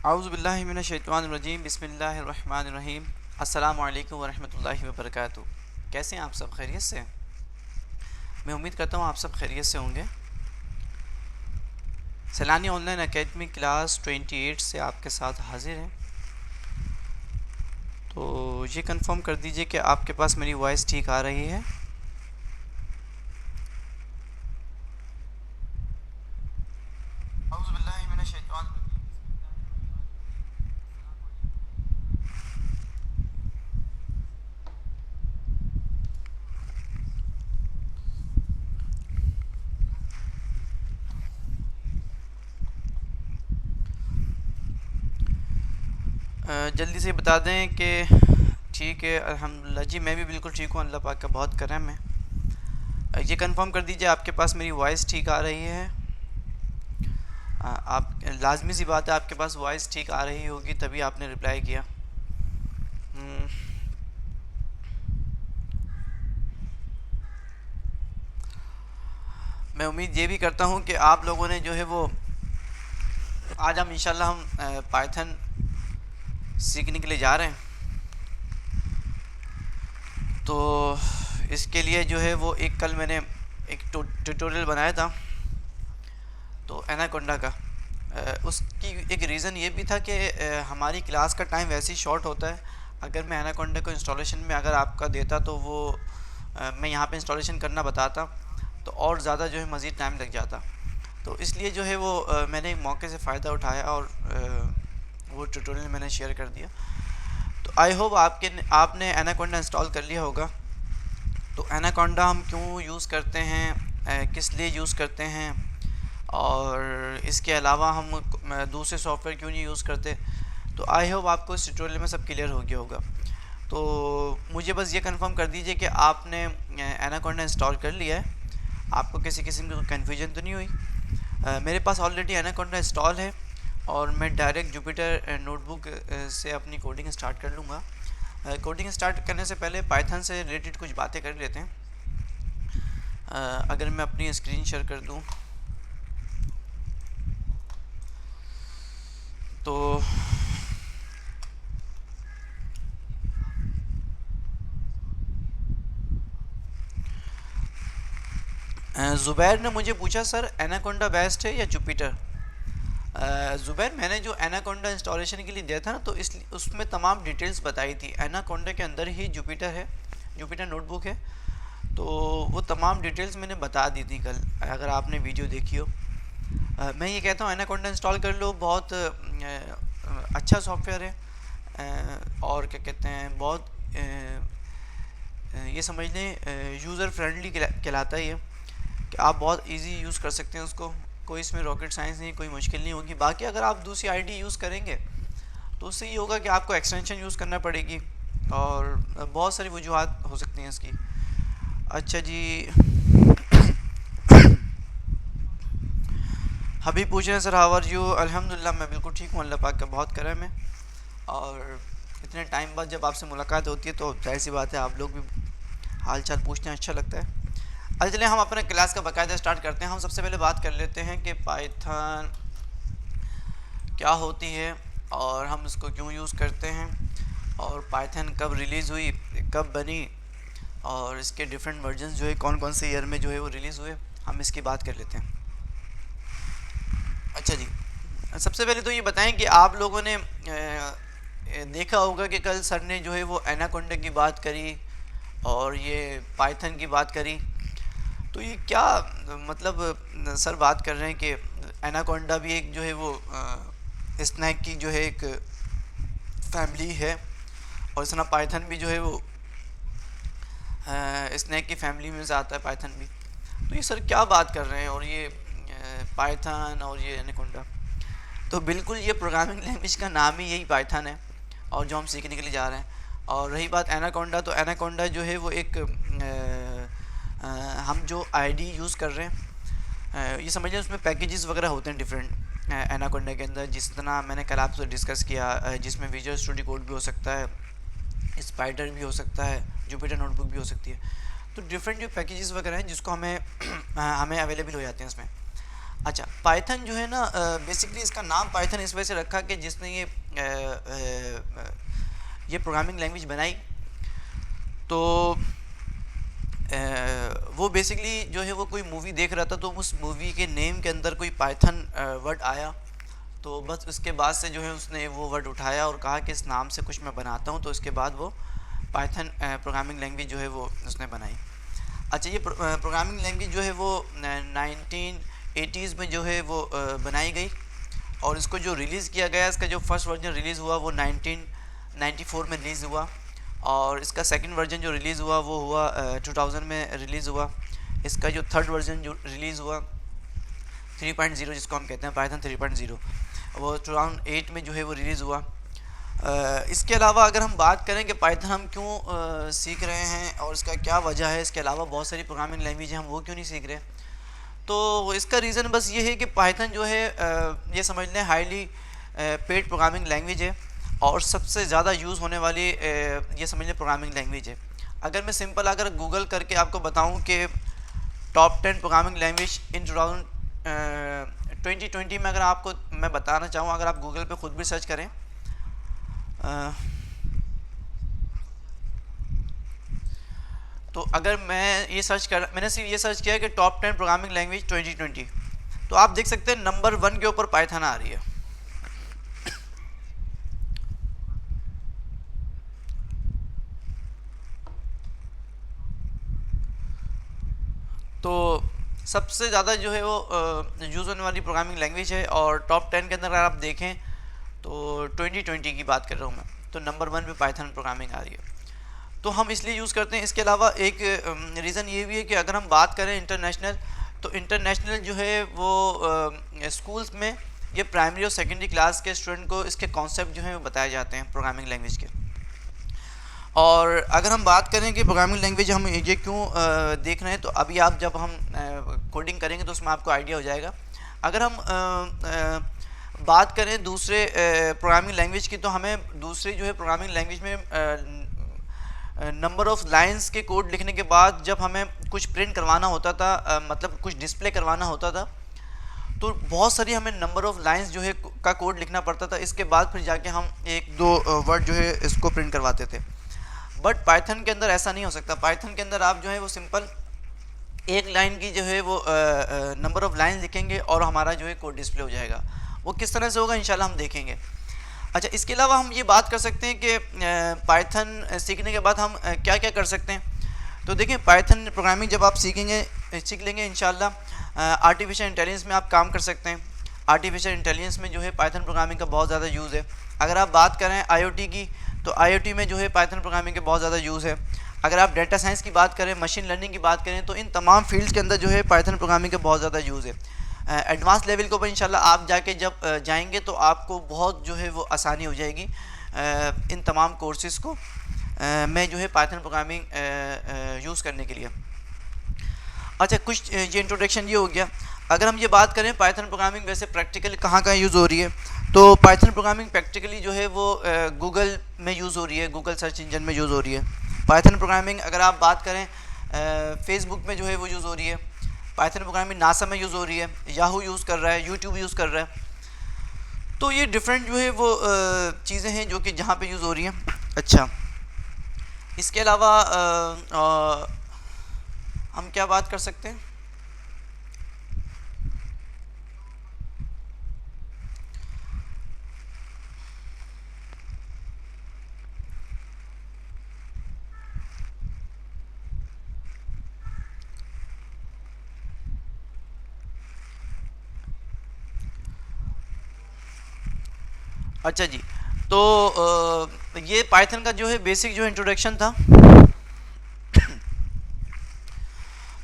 आउज़ुबिल्लाहि मिनश्शैतानिर्रजीम बिस्मिल्लाहिर्रहमानिर्रहीम। अस्सलामु अलैकुम वरहमतुल्लाहि वबरकातुहू। कैसे हैं आप सब? खैरियत से? मैं उम्मीद करता हूँ आप सब खैरियत से होंगे। सैलानी ऑनलाइन एकेडमी क्लास 28 से आपके साथ हाजिर हैं। तो ये कंफर्म कर दीजिए कि आपके पास मेरी वॉइस ठीक आ रही है। आउज़ुबिल्लाहि मिनश्शैतानिर्रजीम। जल्दी से बता दें कि ठीक है, अल्हम्दुलिल्लाह जी, मैं भी बिल्कुल ठीक हूँ, अल्लाह पाक का बहुत करम है। ये कंफर्म कर दीजिए आपके पास मेरी वॉइस ठीक आ रही है। आप लाजमी सी बात है, आपके पास वॉइस ठीक आ रही होगी तभी आपने रिप्लाई किया। हम्म, मैं उम्मीद ये भी करता हूँ कि आप लोगों ने जो है वो आज हम इंशाल्लाह हम पाइथन सीखने के लिए जा रहे हैं। तो इसके लिए जो है वो एक कल मैंने एक ट्यूटोरियल बनाया था, तो एनाकोंडा का। उसकी एक रीज़न ये भी था कि हमारी क्लास का टाइम वैसे ही शॉर्ट होता है। अगर मैं एनाकोंडा को इंस्टॉलेशन में अगर आपका देता तो वो मैं यहाँ पे इंस्टॉलेशन करना बताता तो और ज़्यादा जो है मज़ीद टाइम लग जाता। तो इसलिए जो है वो मैंने मौके से फ़ायदा उठाया और वो ट्यूटोरियल मैंने शेयर कर दिया। तो आई होप आपने एनाकोंडा इंस्टॉल कर लिया होगा। तो एनाकोंडा हम क्यों यूज़ करते हैं, किस लिए यूज़ करते हैं, और इसके अलावा हम दूसरे सॉफ्टवेयर क्यों नहीं यूज़ करते, तो आई होप आपको इस ट्यूटोरियल में सब क्लियर हो गया होगा। तो मुझे बस ये कंफर्म कर दीजिए कि आपने एनाकोंडा इंस्टॉल कर लिया है, आपको किसी किस्म की कन्फ्यूजन तो नहीं हुई। मेरे पास ऑलरेडी एनाकोंडा इंस्टॉल है और मैं डायरेक्ट जुपिटर नोटबुक से अपनी कोडिंग स्टार्ट कर लूँगा। कोडिंग स्टार्ट करने से पहले पाइथन से रिलेटेड कुछ बातें कर लेते हैं। अगर मैं अपनी स्क्रीन शेयर कर दूं तो ज़ुबैर ने मुझे पूछा, सर एनाकोंडा बेस्ट है या जुपिटर? ज़ुबैर, मैंने जो एनाकोंडा इंस्टॉलेशन के लिए दिया था ना, तो इस उसमें तमाम डिटेल्स बताई थी। एनाकोंडा के अंदर ही जुपिटर है, जुपिटर नोटबुक है, तो वो तमाम डिटेल्स मैंने बता दी थी कल, अगर आपने वीडियो देखी हो। मैं ये कहता हूँ एनाकोंडा इंस्टॉल कर लो, बहुत अच्छा सॉफ्टवेयर है। और क्या कहते हैं, बहुत ये समझ लें यूज़र फ्रेंडली कहलाता है ये, कि आप बहुत इजी यूज़ कर सकते हैं उसको। कोई इसमें रॉकेट साइंस नहीं, कोई मुश्किल नहीं होगी। बाकी अगर आप दूसरी आईडी यूज़ करेंगे तो उससे ये होगा कि आपको एक्सटेंशन यूज़ करना पड़ेगी और बहुत सारी वजूहत हो सकती हैं इसकी। अच्छा जी, हबीब पूछ रहे हैं, सर हाउ आर यू? अल्हम्दुलिल्लाह, मैं बिल्कुल ठीक हूँ, अल्लाह पाक का बहुत करम है। और इतने टाइम बाद जब आपसे मुलाकात होती है तो जाहिर सी बात है आप लोग भी हाल चाल पूछते हैं, अच्छा लगता है। अच्छा, चलिए हम अपने क्लास का बाकायदा स्टार्ट करते हैं। हम सबसे पहले बात कर लेते हैं कि पाइथन क्या होती है और हम इसको क्यों यूज़ करते हैं, और पाइथन कब रिलीज़ हुई, कब बनी, और इसके डिफरेंट वर्जन जो है कौन कौन से ईयर में जो है वो रिलीज़ हुए, हम इसकी बात कर लेते हैं। अच्छा जी, सबसे पहले तो ये बताएं कि आप लोगों ने देखा होगा कि कल सर ने जो है वो एनाकोंडा की बात करी और ये पाइथन की बात करी। तो ये क्या मतलब सर बात कर रहे हैं कि एनाकोंडा भी एक जो है वो स्नैक की जो है एक फैमिली है, और इस तरह पाइथन भी जो है वो स्नैक की फैमिली में से आता है पाइथन भी। तो ये सर क्या बात कर रहे हैं, और ये पाइथन और ये एनाकोंडा, तो बिल्कुल ये प्रोग्रामिंग लैंग्वेज का नाम ही यही पाइथन है और जो हम सीखने के लिए जा रहे हैं। और रही बात एनाकोंडा, तो एनाकोंडा जो है वो एक हम जो आईडी यूज़ कर रहे हैं, ये समझ लें उसमें पैकेजेस वगैरह होते हैं डिफरेंट एनाकोंडा के अंदर, जिस तरह मैंने कल आपसे डिस्कस किया, जिसमें विजुअल स्टूडियो कोड भी हो सकता है, स्पाइडर भी हो सकता है, जुपिटर नोटबुक भी हो सकती है। तो डिफरेंट जो पैकेजेस वगैरह हैं जिसको हमें हमें अवेलेबल हो जाते हैं इसमें। अच्छा, पाइथन जो है ना, बेसिकली इसका नाम पाइथन इस वजह से रखा कि जिसने ये प्रोग्रामिंग लैंग्वेज बनाई, तो वो बेसिकली जो है वो कोई मूवी देख रहा था, तो उस मूवी के नेम के अंदर कोई पाइथन वर्ड आया, तो बस उसके बाद से जो है उसने वो वर्ड उठाया और कहा कि इस नाम से कुछ मैं बनाता हूँ, तो उसके बाद वो पाइथन प्रोग्रामिंग लैंग्वेज जो है वो उसने बनाई। अच्छा, ये प्रोग्रामिंग लैंग्वेज जो है वो 1980s में जो है वो बनाई गई, और इसको जो रिलीज़ किया गया, इसका जो फर्स्ट वर्जन रिलीज़ हुआ वो 1994 में रिलीज़ हुआ, और इसका सेकंड वर्जन जो रिलीज़ हुआ वो हुआ 2000 में रिलीज़ हुआ। इसका जो थर्ड वर्जन जो रिलीज़ हुआ 3.0, जिसको हम कहते हैं पाइथन 3.0, वो 2008 में जो है वो रिलीज़ हुआ। इसके अलावा अगर हम बात करें कि पाइथन हम क्यों सीख रहे हैं और इसका क्या वजह है, इसके अलावा बहुत सारी प्रोग्रामिंग लैंग्वेज हैं, हम वो क्यों नहीं सीख रहे, तो इसका रीज़न बस ये है कि पाइथन जो है ये समझ लें हाईली पेड प्रोग्रामिंग लैंग्वेज है, और सबसे ज़्यादा यूज़ होने वाली ये समझ लें प्रोग्रामिंग लैंग्वेज है। अगर मैं सिंपल अगर गूगल करके आपको बताऊं कि टॉप 10 प्रोग्रामिंग लैंग्वेज इन 2020 में, अगर आपको मैं बताना चाहूँ, अगर आप गूगल पे खुद भी सर्च करें, तो अगर मैंने सिर्फ ये सर्च किया कि टॉप 10 प्रोग्रामिंग लैंग्वेज 2020, तो आप देख सकते हैं नंबर 1 के ऊपर पाइथन आ रही है। तो सबसे ज़्यादा जो है वो यूज़ होने वाली प्रोग्रामिंग लैंग्वेज है, और टॉप 10 के अंदर अगर आप देखें तो 2020 की बात कर रहा हूँ मैं, तो नंबर 1 पे पाइथन प्रोग्रामिंग आ रही है। तो हम इसलिए यूज़ करते हैं। इसके अलावा एक रीज़न ये भी है कि अगर हम बात करें इंटरनेशनल, तो इंटरनेशनल जो है वो स्कूल्स में ये प्राइमरी और सेकेंडरी क्लास के स्टूडेंट को इसके कॉन्सेप्ट जो हैं वो बताए जाते हैं प्रोग्रामिंग लैंग्वेज के। और अगर हम बात करें कि प्रोग्रामिंग लैंग्वेज हम ये क्यों देख रहे हैं, तो अभी आप जब हम कोडिंग करेंगे तो उसमें आपको आइडिया हो जाएगा। अगर हम बात करें दूसरे प्रोग्रामिंग लैंग्वेज की, तो हमें दूसरे जो है प्रोग्रामिंग लैंग्वेज में नंबर ऑफ़ लाइंस के कोड लिखने के बाद जब हमें कुछ प्रिंट करवाना होता था, मतलब कुछ डिस्प्ले करवाना होता था, तो बहुत सारी हमें नंबर ऑफ़ लाइंस जो है का कोड लिखना पड़ता था। इसके बाद फिर जाके हम एक दो वर्ड जो है इसको प्रिंट करवाते थे। बट पाइथन के अंदर ऐसा नहीं हो सकता। पाइथन के अंदर आप जो है वो सिंपल एक लाइन की जो है वो नंबर ऑफ़ लाइन लिखेंगे और हमारा जो है कोड डिस्प्ले हो जाएगा। वो किस तरह से होगा इंशाल्लाह हम देखेंगे। अच्छा, इसके अलावा हम ये बात कर सकते हैं कि पाइथन सीखने के बाद हम क्या क्या कर सकते हैं। तो देखिए, पाइथन प्रोग्रामिंग जब आप सीख लेंगे इंशाल्लाह, आर्टिफिशियल इंटेलिजेंस में आप काम कर सकते हैं। आर्टिफिशियल इंटेलिजेंस में जो है पाइथन प्रोग्रामिंग का बहुत ज़्यादा यूज़ है। अगर आप बात करें आईओटी की, तो आईओटी में जो है पाइथन प्रोग्रामिंग का बहुत ज़्यादा यूज़ है। अगर आप डेटा साइंस की बात करें, मशीन लर्निंग की बात करें, तो इन तमाम फील्ड्स के अंदर जो है पाइथन प्रोग्रामिंग का बहुत ज़्यादा यूज़ है। एडवांस लेवल के ऊपर इंशाल्लाह आप जाके जब जाएंगे तो आपको बहुत जो है वो आसानी हो जाएगी इन तमाम कोर्सेज़ को मैं जो है पाइथन प्रोग्रामिंग यूज़ करने के लिए। अच्छा, कुछ ये इंट्रोडक्शन ये हो गया। अगर हम ये बात करें पाइथन प्रोग्रामिंग वैसे प्रैक्टिकली कहाँ कहाँ यूज़ हो रही है, तो पाइथन प्रोग्रामिंग प्रैक्टिकली जो है वो गूगल में यूज़ हो रही है, गूगल सर्च इंजन में यूज़ हो रही है। पाइथन प्रोग्रामिंग अगर आप बात करें फेसबुक में जो है वो यूज़ हो रही है। पाइथन प्रोग्रामिंग नासा में यूज़ हो रही है, याहू यूज़ कर रहा है, यूट्यूब यूज़ कर रहा है। तो ये डिफरेंट जो है वो चीज़ें हैं जो कि जहाँ पे यूज़ हो रही हैं। अच्छा, इसके अलावा हम क्या बात कर सकते हैं। अच्छा जी, तो ये पाइथन का जो है बेसिक जो इंट्रोडक्शन था।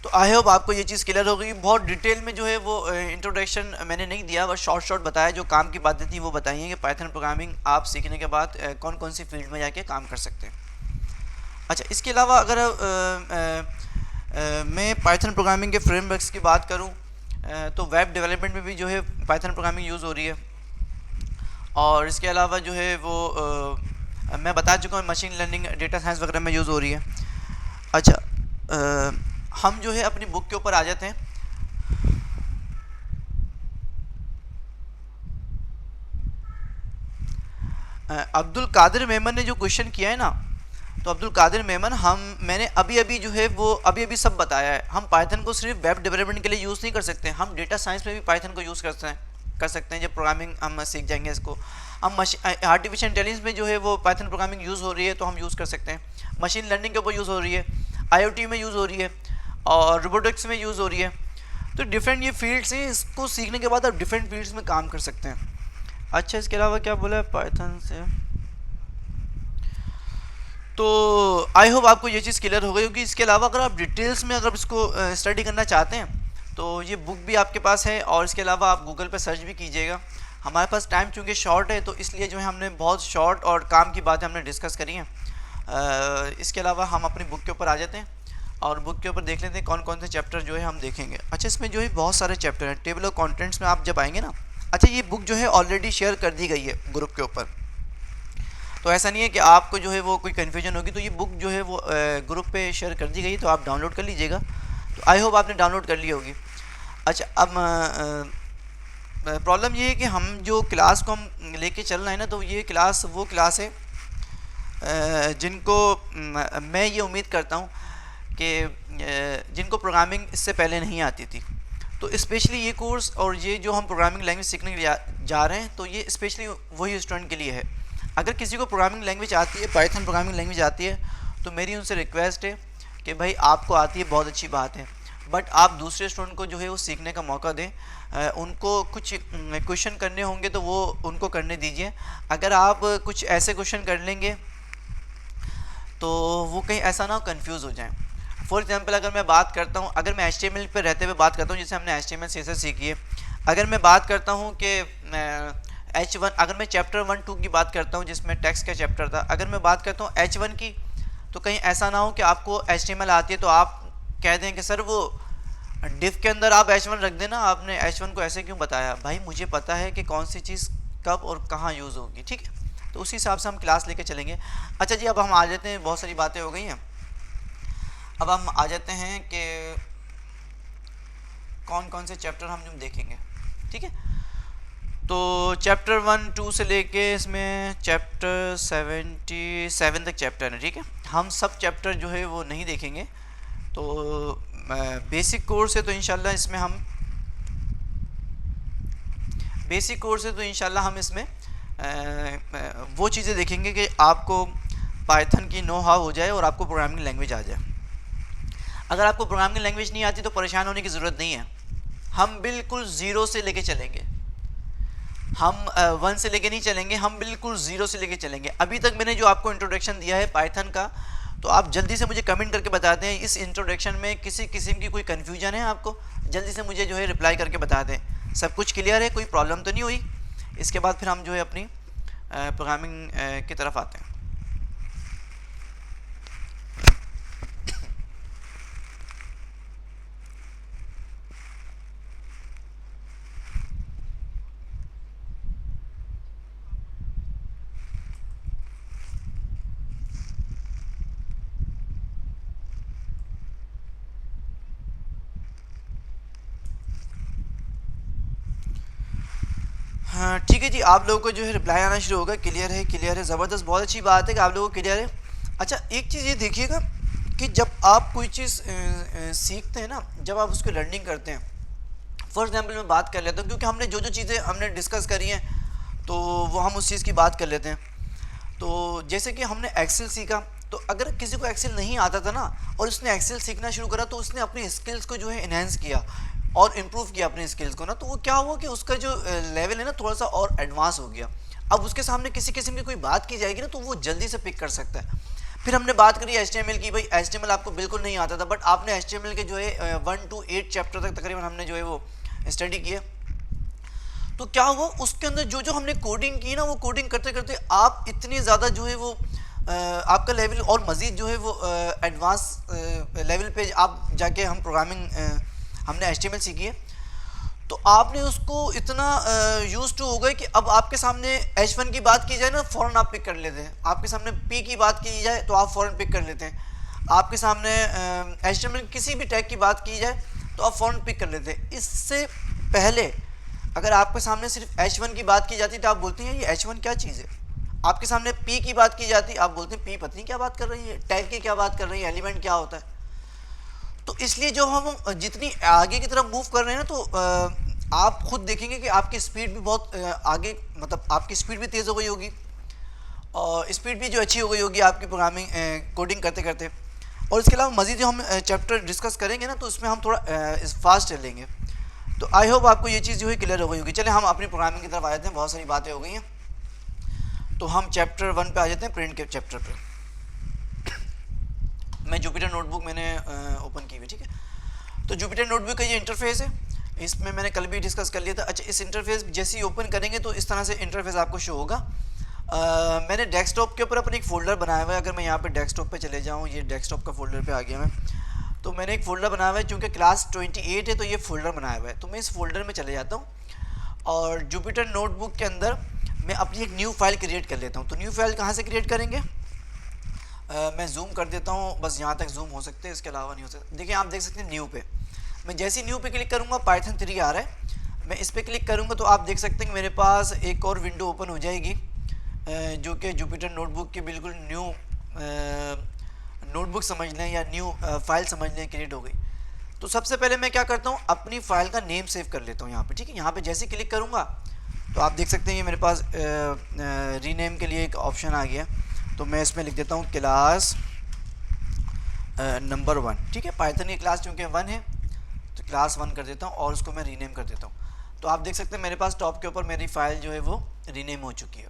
तो आई होप आपको ये चीज़ क्लियर हो गई। बहुत डिटेल में जो है वो इंट्रोडक्शन मैंने नहीं दिया, बस शॉर्ट बताया। जो काम की बातें थी वो बताई हैं कि पाइथन प्रोग्रामिंग आप सीखने के बाद कौन कौन सी फील्ड में जाके काम कर सकते हैं। अच्छा, इसके अलावा अगर मैं पाइथन प्रोग्रामिंग के फ्रेमवर्क्स की बात करूं, तो वेब डेवलपमेंट में भी जो है पाइथन प्रोग्रामिंग यूज़ हो रही है। और इसके अलावा जो है वो मैं बता चुका हूँ मशीन लर्निंग, डेटा साइंस वगैरह में यूज़ हो रही है। अच्छा, हम जो है अपनी बुक के ऊपर आ जाते हैं। अब्दुल कादिर मेमन ने जो क्वेश्चन किया है ना, तो अब्दुल कादिर मेमन मैंने अभी अभी जो है वो अभी अभी सब बताया है। हम पाइथन को सिर्फ वेब डेवलपमेंट के लिए यूज़ नहीं कर सकते, हम डेटा साइंस में भी पाइथन को यूज़ कर सकते हैं। जब प्रोग्रामिंग हम सीख जाएंगे इसको, हम आर्टिफिशियल इंटेलिजेंस में जो है वो पाइथन प्रोग्रामिंग यूज़ हो रही है तो हम यूज़ कर सकते हैं। मशीन लर्निंग के ऊपर यूज़ हो रही है, IoT में यूज़ हो रही है और रोबोटिक्स में यूज़ हो रही है। तो डिफरेंट ये फील्ड्स हैं, इसको सीखने के बाद आप डिफरेंट फील्ड्स में काम कर सकते हैं। अच्छा, इसके अलावा क्या बोला है पाइथन से, तो आई होप आपको ये चीज़ क्लियर हो गई होगी। इसके अलावा अगर आप डिटेल्स में अगर इसको स्टडी करना चाहते हैं तो ये बुक भी आपके पास है, और इसके अलावा आप गूगल पर सर्च भी कीजिएगा। हमारे पास टाइम चूँकि शॉर्ट है तो इसलिए जो है हमने बहुत शॉर्ट और काम की बातें हमने डिस्कस करी हैं। इसके अलावा हम अपनी बुक के ऊपर आ जाते हैं और बुक के ऊपर देख लेते हैं कौन कौन से चैप्टर जो है हम देखेंगे। अच्छा, इसमें जो है बहुत सारे चैप्टर हैं। टेबल ऑफ कंटेंट्स में आप जब आएंगे ना, अच्छा ये बुक जो है ऑलरेडी शेयर कर दी गई है ग्रुप के ऊपर, तो ऐसा नहीं है कि आपको जो है वो कोई कन्फ्यूजन होगी। तो ये बुक जो है वो ग्रुप पे शेयर कर दी गई, तो आप डाउनलोड कर लीजिएगा। तो आई होप आपने डाउनलोड कर ली होगी। अच्छा, अब प्रॉब्लम ये है कि हम जो क्लास को हम लेके चल रहे हैं ना, तो ये क्लास वो क्लास है जिनको मैं ये उम्मीद करता हूँ कि जिनको प्रोग्रामिंग इससे पहले नहीं आती थी। तो स्पेशली ये कोर्स और ये जो हम प्रोग्रामिंग लैंग्वेज सीखने के लिए जा रहे हैं, तो ये स्पेशली वही स्टूडेंट के लिए है। अगर किसी को प्रोग्रामिंग लैंग्वेज आती है, पाइथन प्रोग्रामिंग लैंग्वेज आती है, तो मेरी उनसे रिक्वेस्ट है कि भाई आपको आती है बहुत अच्छी बात है, बट आप दूसरे स्टूडेंट को जो है वो सीखने का मौका दें। उनको कुछ क्वेश्चन करने होंगे तो वो उनको करने दीजिए। अगर आप कुछ ऐसे क्वेश्चन कर लेंगे तो वो कहीं ऐसा ना हो कंफ्यूज हो जाए। फॉर एग्जांपल, अगर मैं बात करता हूँ, अगर मैं HTML पर रहते हुए बात करता हूँ, जैसे हमने HTML CSS सीखी है, अगर मैं बात करता हूँ कि H1, अगर मैं चैप्टर 1-2 की बात करता हूँ जिसमें टेक्स्ट का चैप्टर था, अगर मैं बात करता हूँ H1 की, तो कहीं ऐसा ना हो कि आपको HTML आती है तो आप कह दें कि सर वो डिफ के अंदर आप H1 रख देना, आपने H1 को ऐसे क्यों बताया। भाई मुझे पता है कि कौन सी चीज़ कब और कहाँ यूज़ होगी, ठीक है, तो उसी हिसाब से हम क्लास लेके चलेंगे। अच्छा जी, अब हम आ जाते हैं, बहुत सारी बातें हो गई हैं, अब हम आ जाते हैं कि कौन कौन से चैप्टर हम देखेंगे, ठीक है। तो चैप्टर 1-2 से लेके इसमें चैप्टर 77 तक चैप्टर है, ठीक है। हम सब चैप्टर जो है वो नहीं देखेंगे, तो बेसिक कोर्स है तो इंशाल्लाह इसमें हम इसमें वो चीज़ें देखेंगे कि आपको पाइथन की नो हाउ हो जाए और आपको प्रोग्रामिंग लैंग्वेज आ जाए। अगर आपको प्रोग्रामिंग लैंग्वेज नहीं आती तो परेशान होने की ज़रूरत नहीं है। हम बिल्कुल ज़ीरो से लेके चलेंगे, हम 1 से लेके नहीं चलेंगे, हम बिल्कुल ज़ीरो से लेके चलेंगे। अभी तक मैंने जो आपको इंट्रोडक्शन दिया है पाइथन का, तो आप जल्दी से मुझे कमेंट करके बताते हैं इस इंट्रोडक्शन में किसी किस्म की कोई कन्फ्यूजन है आपको, जल्दी से मुझे जो है रिप्लाई करके बता दें सब कुछ क्लियर है, कोई प्रॉब्लम तो नहीं हुई। इसके बाद फिर हम जो है अपनी प्रोग्रामिंग की तरफ आते हैं। हाँ ठीक है जी, आप लोगों को जो है रिप्लाई आना शुरू होगा। क्लियर है, ज़बरदस्त, बहुत अच्छी बात है कि आप लोगों को क्लियर है। अच्छा, एक चीज़ ये देखिएगा कि जब आप कोई चीज़ सीखते हैं ना, जब आप उसको लर्निंग करते हैं, फॉर एग्जांपल मैं बात कर लेता हूँ, क्योंकि हमने जो चीज़ें हमने डिस्कस करी हैं तो वो हम उस चीज़ की बात कर लेते हैं। तो जैसे कि हमने एक्सेल सीखा, तो अगर किसी को एक्सेल नहीं आता था ना और उसने एक्सेल सीखना शुरू करा, तो उसने अपनी स्किल्स को जो है इन्हेंस किया और इम्प्रूव किया अपने स्किल्स को ना, तो वो क्या हुआ कि उसका जो लेवल है ना थोड़ा सा और एडवांस हो गया। अब उसके सामने किसी किस्म की कोई बात की जाएगी ना तो वो जल्दी से पिक कर सकता है। फिर हमने बात करी HTML की। भाई HTML आपको बिल्कुल नहीं आता था, बट आपने HTML के जो है 1 to 8 चैप्टर तक तकरीबन हमने जो है वो स्टडी किया। तो क्या हुआ, उसके अंदर जो जो हमने कोडिंग की ना, वो कोडिंग करते करते आप इतनी ज़्यादा जो है वो आपका लेवल और मज़ीद जो है वो एडवांस लेवल पे आप जाके हम प्रोग्रामिंग हमने HTML सीखी है, तो आपने उसको इतना यूज टू हो गए कि अब आपके सामने H1 की बात की जाए ना, फ़ौरन आप पिक कर लेते हैं। आपके सामने P की बात की जाए तो आप फ़ौरन पिक कर लेते हैं। आपके सामने HTML किसी भी टैग की बात की जाए तो आप फ़ौरन पिक कर लेते हैं। इससे पहले अगर आपके सामने सिर्फ H1 की बात की जाती तो आप बोलते हैं ये H1 क्या चीज़ है। आपके सामने पी की बात की जाती है, आप बोलते हैं पी पत्नी क्या बात कर रही है, टैग की क्या बात कर रही है, एलिमेंट क्या होता है। तो इसलिए जो हम जितनी आगे की तरफ मूव कर रहे हैं ना, तो आप खुद देखेंगे कि आपकी स्पीड भी बहुत आगे, मतलब आपकी स्पीड भी तेज़ हो गई होगी और स्पीड भी जो अच्छी हो गई होगी आपकी प्रोग्रामिंग कोडिंग करते करते। और इसके अलावा मज़ीद जो हम चैप्टर डिस्कस करेंगे ना, तो उसमें हम थोड़ा फास्ट चलेंगे। तो आई होप आपको ये चीज़ जो है क्लियर हो गई होगी। चले हम अपनी प्रोग्रामिंग की तरफ आ जाते हैं, बहुत सारी बातें हो गई हैं। तो हम चैप्टर 1 पे आ जाते हैं, प्रिंट के चैप्टर पे। मैं जुपिटर नोटबुक मैंने ओपन की हुई, ठीक है। तो जुपिटर नोटबुक का ये इंटरफेस है, इसमें मैंने कल भी डिस्कस कर लिया था। अच्छा, इस इंटरफेस जैसे ही ओपन करेंगे तो इस तरह से इंटरफेस आपको शो होगा। मैंने डेस्कटॉप के ऊपर अपने एक फ़ोल्डर बनाया हुआ है। अगर मैं यहाँ पे डेस्कटॉप पे चले जाऊँ, ये डेस्कटॉप का फ़ोल्डर पे आ गया मैं। तो मैंने एक फ़ोल्डर बनाया हुआ है, चूँकि क्लास 28 है तो ये फ़ोल्डर बनाया हुआ है। तो मैं इस फोल्डर में चले जाता हूँ और जुपिटर नोटबुक के अंदर मैं अपनी एक न्यू फाइल क्रिएट कर लेता हूँ। तो न्यू फाइल कहाँ से क्रिएट करेंगे? मैं जूम कर देता हूँ, बस यहाँ तक जूम हो सकते हैं, इसके अलावा नहीं हो सकता। देखिए, आप देख सकते हैं न्यू पे, मैं जैसे ही न्यू पे क्लिक करूँगा पाइथन 3 आ रहा है। मैं इस पर क्लिक करूँगा तो आप देख सकते हैं कि मेरे पास एक और विंडो ओपन हो जाएगी, जो कि जुपिटर नोटबुक की बिल्कुल न्यू नोटबुक समझ लें या न्यू फाइल समझ लें, क्रिएट हो गई। तो सबसे पहले मैं क्या करता हूँ, अपनी फाइल का नेम सेव कर लेता हूँ यहाँ पे, ठीक है। यहाँ पे जैसे क्लिक करूँगा तो आप देख सकते हैं ये मेरे पास रीनेम के लिए एक ऑप्शन आ गया। तो मैं इसमें लिख देता हूँ क्लास नंबर 1, ठीक है। पाइथन की क्लास चूँकि 1 है तो क्लास 1 कर देता हूँ और उसको मैं रीनेम कर देता हूँ। तो आप देख सकते हैं मेरे पास टॉप के ऊपर मेरी फाइल जो है वो रीनेम हो चुकी है।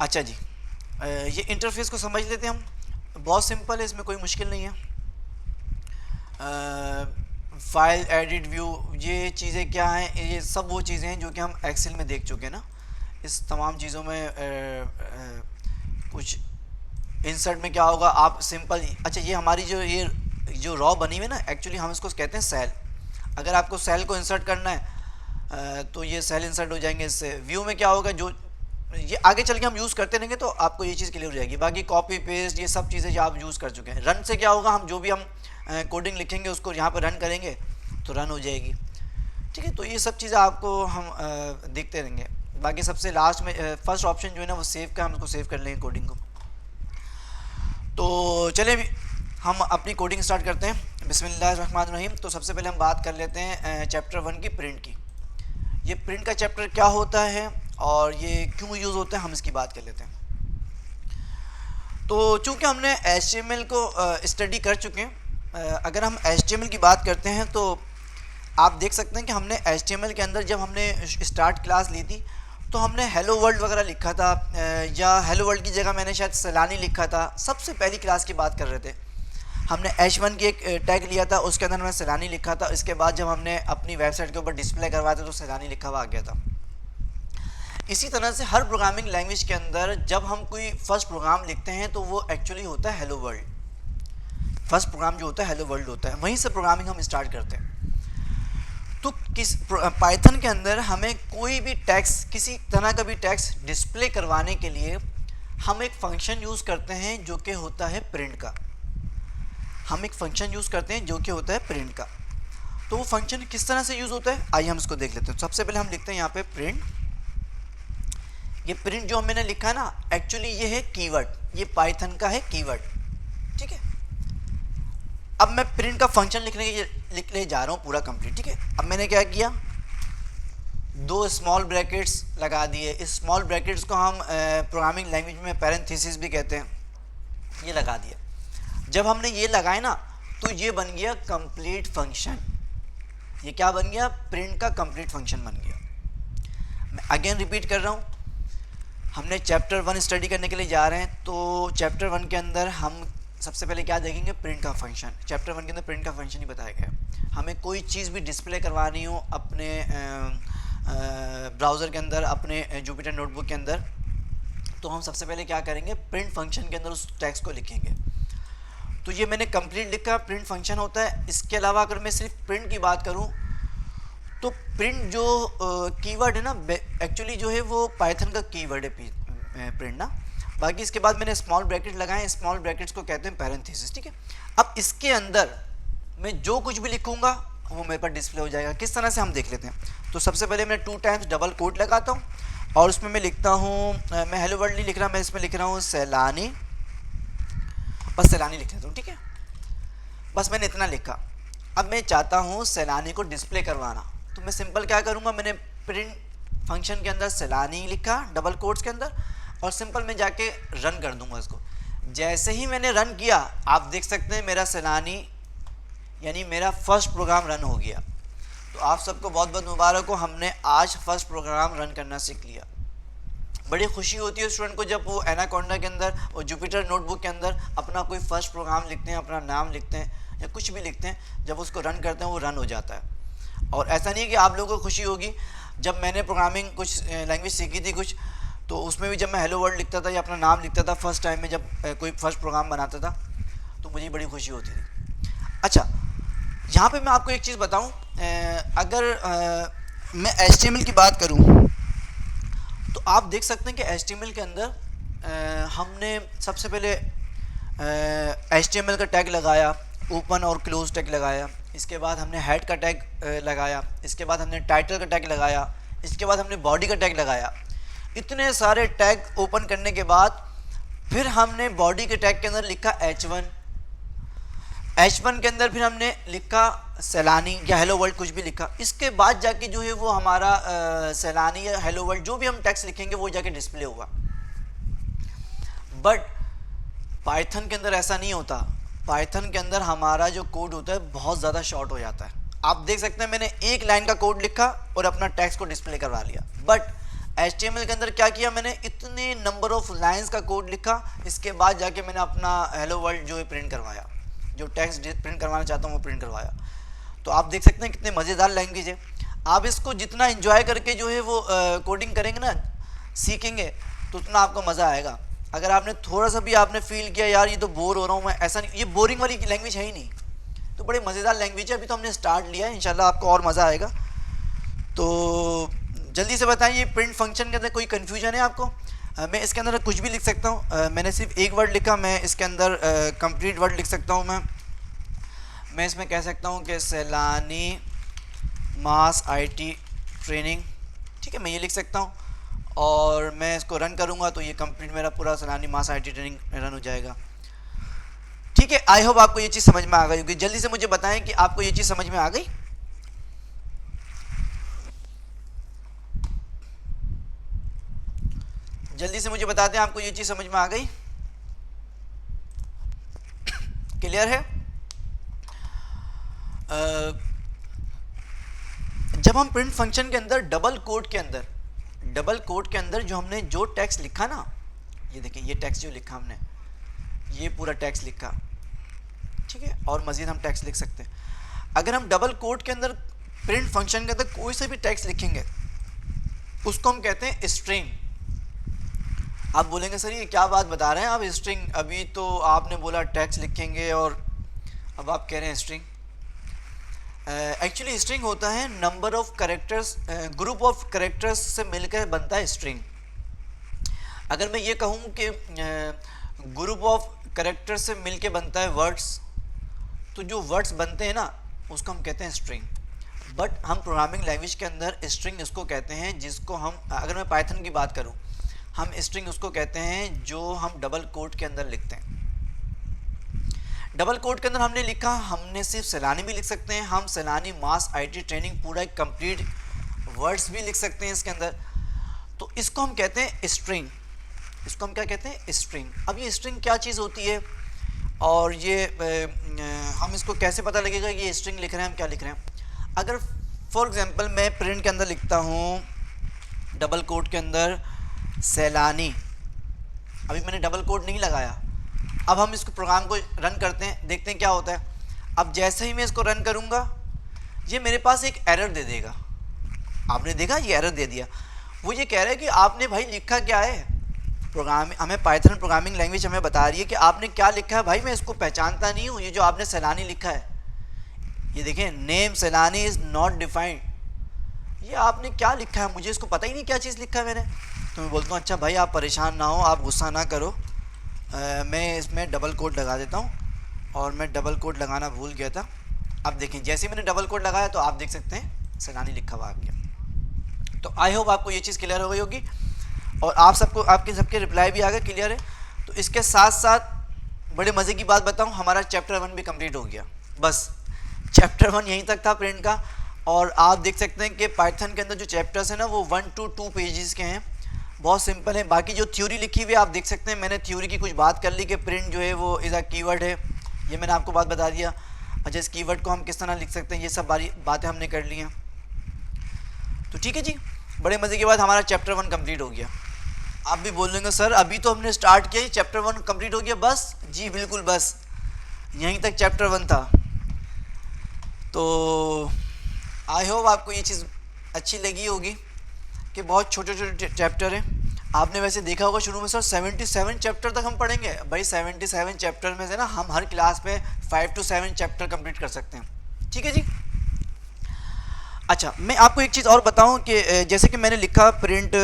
अच्छा जी, ये इंटरफेस को समझ लेते हैं हम। बहुत सिंपल है, इसमें कोई मुश्किल नहीं है। फाइल एडिट व्यू, ये चीज़ें क्या हैं? ये सब वो चीज़ें हैं जो कि हम एक्सेल में देख चुके हैं ना। इस तमाम चीज़ों में कुछ इंसर्ट में क्या होगा, आप सिंपल, अच्छा ये हमारी जो रॉ बनी हुई है ना, एक्चुअली हम इसको कहते हैं सेल। अगर आपको सेल को इंसर्ट करना है तो ये सेल इंसर्ट हो जाएंगे इससे। व्यू में क्या होगा, जो ये आगे चल के हम यूज़ करते रहेंगे तो आपको ये चीज़ क्लियर हो जाएगी। बाकी कॉपी पेस्ट ये सब चीज़ें जो आप यूज़ कर चुके हैं। रन से क्या होगा, हम जो भी हम कोडिंग लिखेंगे उसको यहाँ पर रन करेंगे तो रन हो जाएगी, ठीक है। तो ये सब चीज़ें आपको हम देखते रहेंगे। बाकी सबसे लास्ट में फर्स्ट ऑप्शन जो है ना वो सेव का, हम उसको सेव कर लेंगे कोडिंग को। तो चलिए हम अपनी कोडिंग स्टार्ट करते हैं। बिस्मिल्लाहिर्रहमानिर्रहीम। तो सबसे पहले हम बात कर लेते हैं चैप्टर 1 की, प्रिंट की। ये प्रिंट का चैप्टर क्या होता है और ये क्यों यूज़ होता है, हम इसकी बात कर लेते हैं। तो चूँकि हमने HTML को स्टडी कर चुके हैं, अगर हम HTML की बात करते हैं तो आप देख सकते हैं कि हमने HTML के अंदर जब हमने स्टार्ट क्लास ली थी तो हमने हेलो वर्ल्ड वगैरह लिखा था, या हेलो वर्ल्ड की जगह मैंने शायद सैलानी लिखा था। सबसे पहली क्लास की बात कर रहे थे, हमने H1 की एक टैग लिया था, उसके अंदर मैंने सैलानी लिखा था। इसके बाद जब हमने अपनी वेबसाइट के ऊपर डिस्प्ले करवाया था तो सैलानी लिखा हुआ आ गया था। इसी तरह से हर प्रोग्रामिंग लैंग्वेज के अंदर जब हम कोई फर्स्ट प्रोग्राम लिखते हैं तो वो एक्चुअली होता है हेलो वर्ल्ड। फर्स्ट प्रोग्राम जो होता है हेलो वर्ल्ड होता है, वहीं से प्रोग्रामिंग हम स्टार्ट करते हैं। तो पाइथन के अंदर हमें कोई भी टेक्स्ट, किसी तरह का भी टेक्स्ट डिस्प्ले करवाने के लिए हम एक फंक्शन यूज़ करते हैं जो कि होता है प्रिंट का। हम एक फंक्शन यूज़ करते हैं जो कि होता है प्रिंट का। तो वो फंक्शन किस तरह से यूज़ होता है, आइए हम इसको देख लेते हैं। सबसे पहले हम लिखते हैं यहाँ पे प्रिंट। ये प्रिंट जो मैंने लिखा ना, एक्चुअली ये है कीवर्ड, ये पाइथन का है कीवर्ड, ठीक है। अब मैं प्रिंट का फंक्शन लिखने जा रहा हूँ पूरा कंप्लीट, ठीक है। अब मैंने क्या किया, 2 स्मॉल ब्रैकेट्स लगा दिए। इस स्मॉल ब्रैकेट्स को हम प्रोग्रामिंग लैंग्वेज में पैरेंथेसिस भी कहते हैं, ये लगा दिया। जब हमने ये लगाए ना तो ये बन गया कंप्लीट फंक्शन। ये क्या बन गया, प्रिंट का कंप्लीट फंक्शन बन गया। मैं अगेन रिपीट कर रहा हूँ, हमने चैप्टर 1 स्टडी करने के लिए जा रहे हैं। तो चैप्टर 1 के अंदर हम सबसे पहले क्या देखेंगे, प्रिंट का फंक्शन। चैप्टर 1 के अंदर प्रिंट का फंक्शन ही बताया गया। हमें कोई चीज़ भी डिस्प्ले करवानी हो अपने ब्राउज़र के अंदर, अपने जुपिटर नोटबुक के अंदर, तो हम सबसे पहले क्या करेंगे, प्रिंट फंक्शन के अंदर उस टेक्स्ट को लिखेंगे। तो ये मैंने कंप्लीट लिखा, प्रिंट फंक्शन होता है। इसके अलावा अगर मैं सिर्फ प्रिंट की बात करूँ तो प्रिंट जो कीवर्ड है ना, एक्चुअली जो है वो पाइथन का कीवर्ड है प्रिंट ना। बाकी इसके बाद मैंने स्मॉल ब्रैकेट लगाए, स्मॉल ब्रैकेट्स को कहते हैं पैरेंथेसिस, ठीक है। अब इसके अंदर मैं जो कुछ भी लिखूंगा वो मेरे पास डिस्प्ले हो जाएगा। किस तरह से हम देख लेते हैं। तो सबसे पहले मैं 2 टाइम्स डबल कोट लगाता हूँ और उसमें मैं लिखता हूँ, मैं हेलो वर्ल्ड नहीं लिख रहा, मैं इसमें लिख रहा हूँ सैलानी, बस सैलानी लिख लेता हूँ, ठीक है। बस मैंने इतना लिखा। अब मैं चाहता हूँ सैलानी को डिस्प्ले करवाना, तो मैं सिंपल क्या करूँगा, मैंने प्रिंट फंक्शन के अंदर सैलानी लिखा डबल कोट्स के अंदर, और सिंपल मैं जाके रन कर दूंगा इसको। जैसे ही मैंने रन किया, आप देख सकते हैं मेरा सैलानी यानी मेरा फर्स्ट प्रोग्राम रन हो गया। तो आप सबको बहुत बहुत मुबारक हो, हमने आज फर्स्ट प्रोग्राम रन करना सीख लिया। बड़ी खुशी होती है स्टूडेंट को जब वो एनाकोंडा के अंदर और जुपिटर नोटबुक के अंदर अपना कोई फर्स्ट प्रोग्राम लिखते हैं, अपना नाम लिखते हैं या कुछ भी लिखते हैं, जब उसको रन करते हैं वो रन हो जाता है। और ऐसा नहीं है कि आप लोगों को खुशी होगी, जब मैंने प्रोग्रामिंग कुछ लैंग्वेज सीखी थी कुछ, तो उसमें भी जब मैं हेलो वर्ल्ड लिखता था या अपना नाम लिखता था फर्स्ट टाइम में, जब कोई फर्स्ट प्रोग्राम बनाता था, तो मुझे बड़ी खुशी होती थी। अच्छा, यहाँ पे मैं आपको एक चीज़ बताऊँ, अगर मैं HTML की बात करूँ तो आप देख सकते हैं कि HTML के अंदर हमने सबसे पहले HTML का टैग लगाया, ओपन और क्लोज टैग लगाया, इसके बाद हमने हेड का टैग लगाया, इसके बाद हमने टाइटल का टैग लगाया, इसके बाद हमने बॉडी का टैग लगाया। इतने सारे टैग ओपन करने के बाद फिर हमने बॉडी के टैग के अंदर लिखा H1 के अंदर फिर हमने लिखा सैलानी या हेलो वर्ल्ड, कुछ भी लिखा। इसके बाद जाके जो है वो हमारा सैलानी या हेलो वर्ल्ड जो भी हम टेक्स्ट लिखेंगे वो जाके डिस्प्ले होगा। बट पाइथन के अंदर ऐसा नहीं होता। पाइथन के अंदर हमारा जो कोड होता है बहुत ज़्यादा शॉर्ट हो जाता है। आप देख सकते हैं मैंने एक लाइन का कोड लिखा और अपना टेक्स्ट को डिस्प्ले करवा लिया। बट HTML के अंदर क्या किया, मैंने इतने नंबर ऑफ लाइंस का कोड लिखा, इसके बाद जाके मैंने अपना हेलो वर्ल्ड जो है प्रिंट करवाया, जो टेक्स्ट प्रिंट करवाना चाहता हूँ वो प्रिंट करवाया। तो आप देख सकते हैं कितने मज़ेदार लैंग्वेज है। आप इसको जितना एंजॉय करके जो है वो कोडिंग करेंगे ना, सीखेंगे, तो उतना आपको मज़ा आएगा। अगर आपने थोड़ा सा भी आपने फील किया यार ये तो बोर हो रहा हूँ मैं, ऐसा नहीं, ये बोरिंग वाली लैंग्वेज है ही नहीं। तो बड़े मज़ेदार लैंग्वेज है। अभी तो हमने स्टार्ट लिया है, इंशाल्लाह आपको और मज़ा आएगा। तो जल्दी से बताइए, प्रिंट फंक्शन के अंदर कोई कन्फ्यूजन है आपको? मैं इसके अंदर कुछ भी लिख सकता हूँ। मैंने सिर्फ एक वर्ड लिखा, मैं इसके अंदर कंप्लीट वर्ड लिख सकता हूँ। मैं इसमें कह सकता हूँ कि सैलानी मास IT ट्रेनिंग, ठीक है, मैं ये लिख सकता हूँ। और मैं इसको रन करूँगा तो ये कंप्लीट मेरा पूरा सैलानी मास IT ट्रेनिंग रन हो जाएगा। ठीक है, आई होप आपको ये चीज़ समझ में आ गई होगी। जल्दी से मुझे बताएं कि आपको ये चीज़ समझ में आ गई। जल्दी से मुझे बताते हैं आपको ये चीज़ समझ में आ गई, क्लियर है? जब हम प्रिंट फंक्शन के अंदर डबल कोट के अंदर जो हमने जो टेक्स्ट लिखा ना, ये देखिए ये टेक्स्ट जो लिखा हमने, ये पूरा टेक्स्ट लिखा, ठीक है, और मज़ीद हम टेक्स्ट लिख सकते हैं। अगर हम डबल कोट के अंदर प्रिंट फंक्शन के अंदर कोई से भी टेक्स्ट लिखेंगे उसको हम कहते हैं स्ट्रिंग। आप बोलेंगे सर ये क्या बात बता रहे हैं आप, स्ट्रिंग, अभी तो आपने बोला टेक्स्ट लिखेंगे और अब आप कह रहे हैं स्ट्रिंग। एक्चुअली स्ट्रिंग होता है number of characters, group of characters से मिलकर बनता है स्ट्रिंग। अगर मैं ये कहूँ कि ग्रुप ऑफ कैरेक्टर्स से मिलकर बनता है वर्ड्स, तो जो वर्ड्स बनते हैं ना उसको हम कहते हैं स्ट्रिंग। बट हम प्रोग्रामिंग लैंग्वेज के अंदर स्ट्रिंग इसको कहते हैं जिसको हम, अगर मैं पाइथन की बात करूँ, हम स्ट्रिंग उसको कहते हैं जो हम डबल कोट के अंदर लिखते हैं। डबल कोट के अंदर हमने लिखा, हमने सिर्फ सैलानी भी लिख सकते हैं, हम सैलानी मास IT ट्रेनिंग पूरा एक कंप्लीट वर्ड्स भी लिख सकते हैं इसके अंदर। तो इसको हम कहते हैं स्ट्रिंग। इसको हम क्या कहते हैं? स्ट्रिंग। अब ये स्ट्रिंग क्या चीज़ होती है और ये हम इसको कैसे पता लगेगा कि ये स्ट्रिंग लिख रहे हैं, हम क्या लिख रहे हैं? अगर फॉर एग्जांपल मैं प्रिंट के अंदर लिखता हूँ डबल कोट के अंदर सैलानी, अभी मैंने डबल कोट नहीं लगाया, अब हम इसको प्रोग्राम को रन करते हैं, देखते हैं क्या होता है। अब जैसे ही मैं इसको रन करूँगा ये मेरे पास एक एरर दे देगा। आपने देखा ये एरर दे दिया, वो ये कह रहा है कि आपने भाई लिखा क्या है। प्रोग्राम हमें पाइथन प्रोग्रामिंग लैंग्वेज हमें बता रही है कि आपने क्या लिखा है। भाई मैं इसको पहचानता नहीं हूँ, ये जो आपने सैलानी लिखा है, ये देखें नेम सैलानी इज़ नॉट डिफाइंड, ये आपने क्या लिखा है, मुझे इसको पता ही नहीं क्या चीज़ लिखा है मैंने। तो मैं बोलता हूँ अच्छा भाई आप परेशान ना हो, आप गुस्सा ना करो, मैं इसमें डबल कोट लगा देता हूँ। और मैं डबल कोट लगाना भूल गया था। अब देखें जैसे ही मैंने डबल कोट लगाया तो आप देख सकते हैं सैलानी लिखा हुआ आ गया। तो आई होप आपको ये चीज़ क्लियर हो गई होगी। और आप सबको आपके सबके रिप्लाई भी आ गए, क्लियर है। तो इसके साथ साथ बड़े मज़े की बात बताऊं, हमारा चैप्टर 1 भी कंप्लीट हो गया। बस चैप्टर 1 यहीं तक था प्रिंट का। और आप देख सकते हैं कि पाइथन के अंदर जो चैप्टर्स हैं ना वो 1 to 2 पेजेस के हैं, बहुत सिंपल है। बाकी जो थ्योरी लिखी हुई है आप देख सकते हैं, मैंने थ्योरी की कुछ बात कर ली कि प्रिंट जो है वो इज़ अ कीवर्ड है, ये मैंने आपको बात बता दिया। अच्छा, इस कीवर्ड को हम किस तरह लिख सकते हैं, ये सब बातें हमने कर ली हैं। तो ठीक है जी, बड़े मज़े के बाद हमारा चैप्टर 1 कंप्लीट हो गया। आप भी बोल देंगे सर अभी तो हमने स्टार्ट किया, चैप्टर 1 कंप्लीट हो गया बस। जी बिल्कुल, बस यहीं तक चैप्टर 1 था। तो आई होप आपको ये चीज़ अच्छी लगी होगी कि बहुत छोटे छोटे चैप्टर हैं। आपने वैसे देखा होगा शुरू में सर 77 चैप्टर तक हम पढ़ेंगे। भाई 77 चैप्टर में से ना हम हर क्लास में 5 to 7 चैप्टर कंप्लीट कर सकते हैं, ठीक है जी। अच्छा, मैं आपको एक चीज़ और बताऊं कि जैसे कि मैंने लिखा प्रिंट,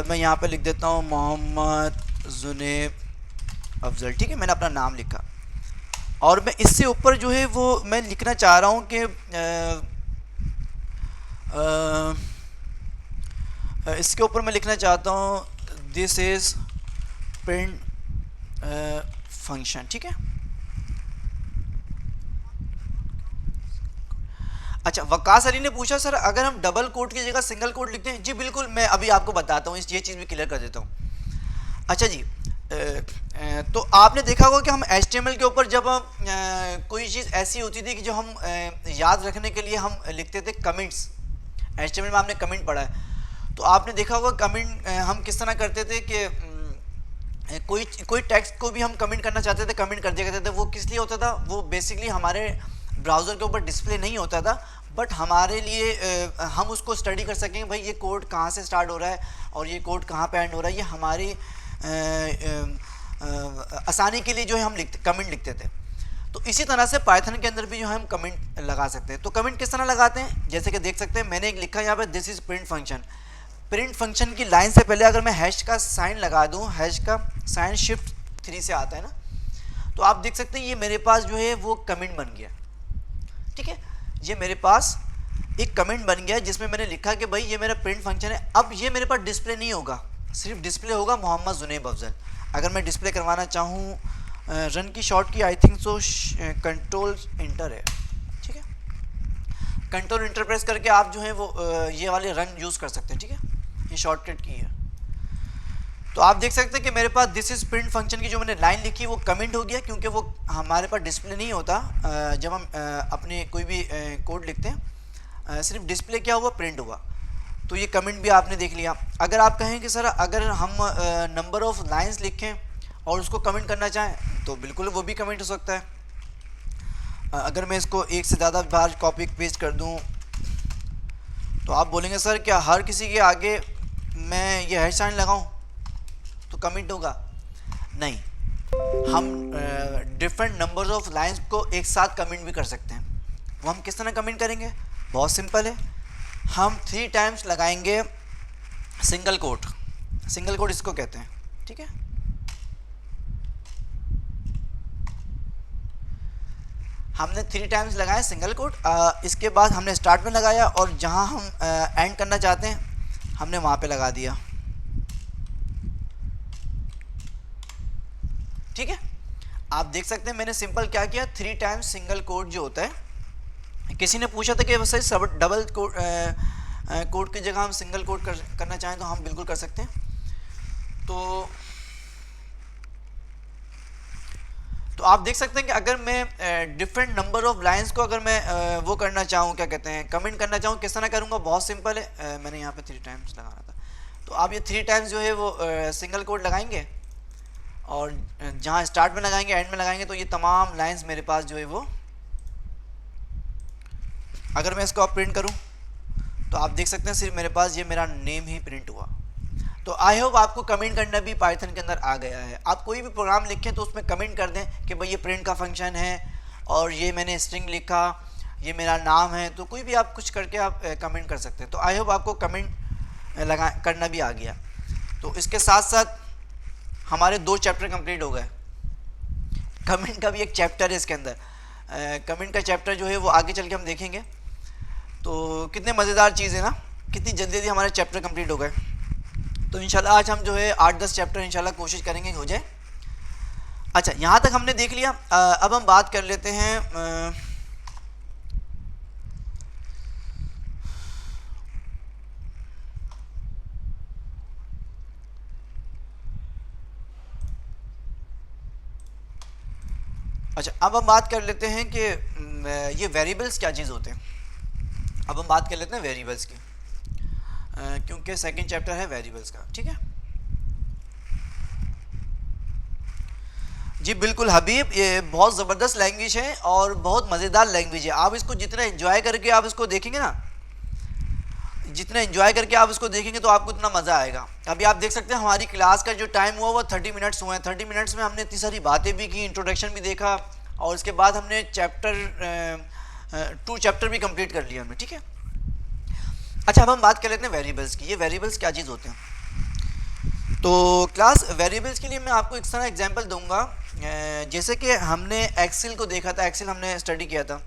मैं यहाँ पे लिख देता हूँ मोहम्मद जुनेब अफजल, ठीक है, मैंने अपना नाम लिखा। और मैं इससे ऊपर जो है वो मैं लिखना चाह रहा हूँ कि इसके ऊपर मैं लिखना चाहता हूँ दिस इज़ प्रिंट फंक्शन, ठीक है। अच्छा, वकास अली ने पूछा सर अगर हम डबल कोट की जगह सिंगल कोट लिखते हैं। जी बिल्कुल, मैं अभी आपको बताता हूँ, ये चीज़ भी क्लियर कर देता हूँ। अच्छा जी, तो आपने देखा होगा कि हम HTML के ऊपर जब हम कोई चीज़ ऐसी होती थी कि जो हम याद रखने के लिए हम लिखते थे कमेंट्स। HTML में आपने कमेंट पढ़ा है, तो आपने देखा होगा कमेंट हम किस तरह करते थे कि कोई टेक्स्ट को भी हम कमेंट करना चाहते थे, कमेंट कर दिया करते थे। वो किस लिए होता था, वो बेसिकली हमारे ब्राउज़र के ऊपर डिस्प्ले नहीं होता था, बट हमारे लिए हम उसको स्टडी कर सकेंगे भाई ये कोड कहाँ से स्टार्ट हो रहा है और ये कोड कहाँ पे एंड हो रहा है। ये हमारी आसानी के लिए जो है हम कमेंट लिखते थे। तो इसी तरह से पाइथन के अंदर भी जो है हम कमेंट लगा सकते हैं। तो कमेंट किस तरह लगाते हैं, जैसे कि देख सकते हैं मैंने एक लिखा यहाँ पे this is print function. Print function की लाइन से पहले अगर मैं हैश का साइन लगा दूँ, हैश का साइन शिफ्ट 3 से आता है ना, तो आप देख सकते हैं ये मेरे पास जो है वो कमेंट बन गया, ठीक है। ये मेरे पास एक कमेंट बन गया जिसमें मैंने लिखा कि भाई ये मेरा प्रिंट फंक्शन है। अब ये मेरे पास डिस्प्ले नहीं होगा, सिर्फ डिस्प्ले होगा मोहम्मद जुनेब अफजल। अगर मैं डिस्प्ले करवाना चाहूँ, रन की शॉर्ट की आई थिंक सो कंट्रोल इंटर है, ठीक है। कंट्रोल इंटर प्रेस करके आप जो है वो ये वाले रन यूज़ कर सकते हैं, ठीक है, ये शॉर्टकट की है। तो आप देख सकते हैं कि मेरे पास दिस इज़ प्रिंट फंक्शन की जो मैंने लाइन लिखी वो कमेंट हो गया, क्योंकि वो हमारे पास डिस्प्ले नहीं होता जब हम अपने कोई भी कोड लिखते हैं, सिर्फ डिस्प्ले क्या हुआ, प्रिंट हुआ। तो ये कमेंट भी आपने देख लिया। अगर आप कहें कि सर अगर हम नंबर ऑफ़ लाइंस लिखें और उसको कमेंट करना चाहें तो बिल्कुल वो भी कमेंट हो सकता है। अगर मैं इसको एक से ज़्यादा बार कॉपी पेस्ट कर दूँ तो आप बोलेंगे सर क्या हर किसी के आगे मैं ये हैश साइन लगाऊँ तो कमेंट होगा? नहीं, हम डिफरेंट नंबर्स ऑफ लाइंस को एक साथ कमेंट भी कर सकते हैं। वो हम किस तरह कमेंट करेंगे, बहुत सिंपल है, हम 3 टाइम्स लगाएंगे सिंगल कोट। सिंगल कोट इसको कहते हैं, ठीक है। हमने 3 टाइम्स लगाए सिंगल कोट, इसके बाद हमने स्टार्ट में लगाया और जहां हम एंड करना चाहते हैं हमने वहां पे लगा दिया, ठीक है। आप देख सकते हैं मैंने सिंपल क्या किया, 3 टाइम्स सिंगल कोट जो होता है। किसी ने पूछा था कि वैसे सब डबल कोट की जगह हम सिंगल कोट करना चाहें तो हम बिल्कुल कर सकते हैं। तो आप देख सकते हैं कि अगर मैं डिफरेंट नंबर ऑफ लाइंस को अगर मैं वो करना चाहूँ, क्या कहते हैं, कमेंट करना चाहूँ, किस तरह करूँगा, बहुत सिंपल है। मैंने यहाँ पे 3 टाइम्स लगाना था, तो आप ये 3 टाइम्स जो है वो सिंगल कोट लगाएंगे और जहाँ स्टार्ट में लगाएंगे एंड में लगाएंगे, तो ये तमाम लाइंस मेरे पास जो है वो, अगर मैं इसको आप प्रिंट करूँ तो आप देख सकते हैं सिर्फ मेरे पास ये मेरा नेम ही प्रिंट हुआ। तो आई होप आपको कमेंट करना भी पाइथन के अंदर आ गया है। आप कोई भी प्रोग्राम लिखें तो उसमें कमेंट कर दें कि भाई ये प्रिंट का फंक्शन है और ये मैंने स्ट्रिंग लिखा, ये मेरा नाम है। तो कोई भी आप कुछ करके आप कमेंट कर सकते हैं। तो आई होप आपको कमेंट करना भी आ गया। तो इसके साथ साथ हमारे 2 चैप्टर कंप्लीट हो गए। कमेंट का भी एक चैप्टर है इसके अंदर, कमेंट का चैप्टर जो है वो आगे चल के हम देखेंगे। तो कितने मज़ेदार चीज़ है ना, कितनी जल्दी जल्दी हमारे चैप्टर कंप्लीट हो गए। तो इंशाल्लाह आज हम जो है 8-10 चैप्टर इंशाल्लाह कोशिश करेंगे हो जाए। अच्छा, यहाँ तक हमने देख लिया। अब हम बात कर लेते हैं अच्छा, अब हम बात कर लेते हैं कि ये वेरिएबल्स क्या चीज़ होते हैं। अब हम बात कर लेते हैं वेरिएबल्स की, क्योंकि सेकंड चैप्टर है वेरिएबल्स का। ठीक है जी, बिल्कुल हबीब, ये बहुत ज़बरदस्त लैंग्वेज है और बहुत मज़ेदार लैंग्वेज है। आप इसको जितना एंजॉय करके आप इसको देखेंगे ना, जितना एंजॉय करके आप इसको देखेंगे तो आपको इतना मज़ा आएगा। अभी आप देख सकते हैं हमारी क्लास का जो टाइम हुआ वो 30 मिनट्स हुए हैं। 30 मिनट्स में हमने इतनी सारी बातें भी की, इंट्रोडक्शन भी देखा और उसके बाद हमने टू चैप्टर भी कंप्लीट कर लिया हमने। ठीक है, अच्छा अब हम बात कर लेते हैं वेरिएबल्स की। ये वेरिएबल्स क्या चीज़ होते हैं। तो क्लास वेरिएबल्स के लिए मैं आपको एक तरह एग्जांपल दूंगा। जैसे कि हमने एक्सेल को देखा था, एक्सेल हमने स्टडी किया था।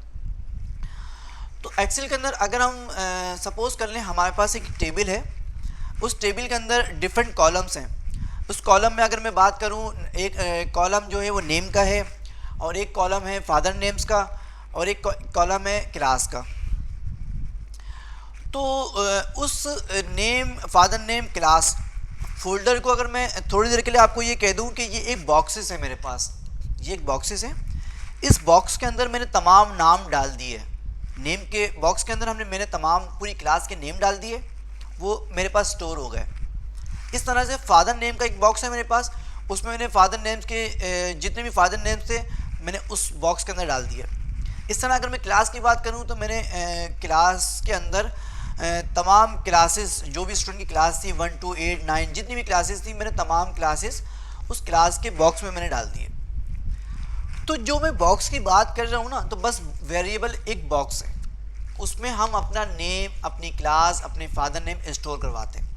तो एक्सेल के अंदर अगर हम सपोज कर लें हमारे पास एक टेबल है, उस टेबल के अंदर डिफरेंट कॉलम्स हैं। उस कॉलम में अगर मैं बात करूं, एक कॉलम जो है वो नेम का है और एक कॉलम है फादर नेम्स का और एक कॉलम है क्लास का। तो उस name, father name, class folder को अगर मैं थोड़ी देर के लिए आपको ये कह दूं कि ये एक बॉक्सेस है मेरे पास, ये एक बॉक्सेस है। इस बॉक्स के अंदर मैंने तमाम नाम डाल दिए। नेम के बॉक्स के अंदर मैंने तमाम पूरी क्लास के नेम डाल दिए, वो मेरे पास स्टोर हो गए। इस तरह से फादर नेम का एक बॉक्स है मेरे पास, उसमें मैंने फादर नेम्स के जितने भी फादर नेम्स थे मैंने उस बॉक्स के अंदर डाल दिया। इस तरह अगर मैं क्लास की बात करूं तो मैंने क्लास के अंदर तमाम क्लासेस, जो भी स्टूडेंट की क्लास थी 1 to 8 9 जितनी भी क्लासेस थी, मैंने तमाम क्लासेस उस क्लास के बॉक्स में मैंने डाल दिए। तो जो मैं बॉक्स की बात कर रहा हूँ ना, तो बस वेरिएबल एक बॉक्स है, उसमें हम अपना नेम, अपनी क्लास, अपने फादर नेम स्टोर करवाते हैं।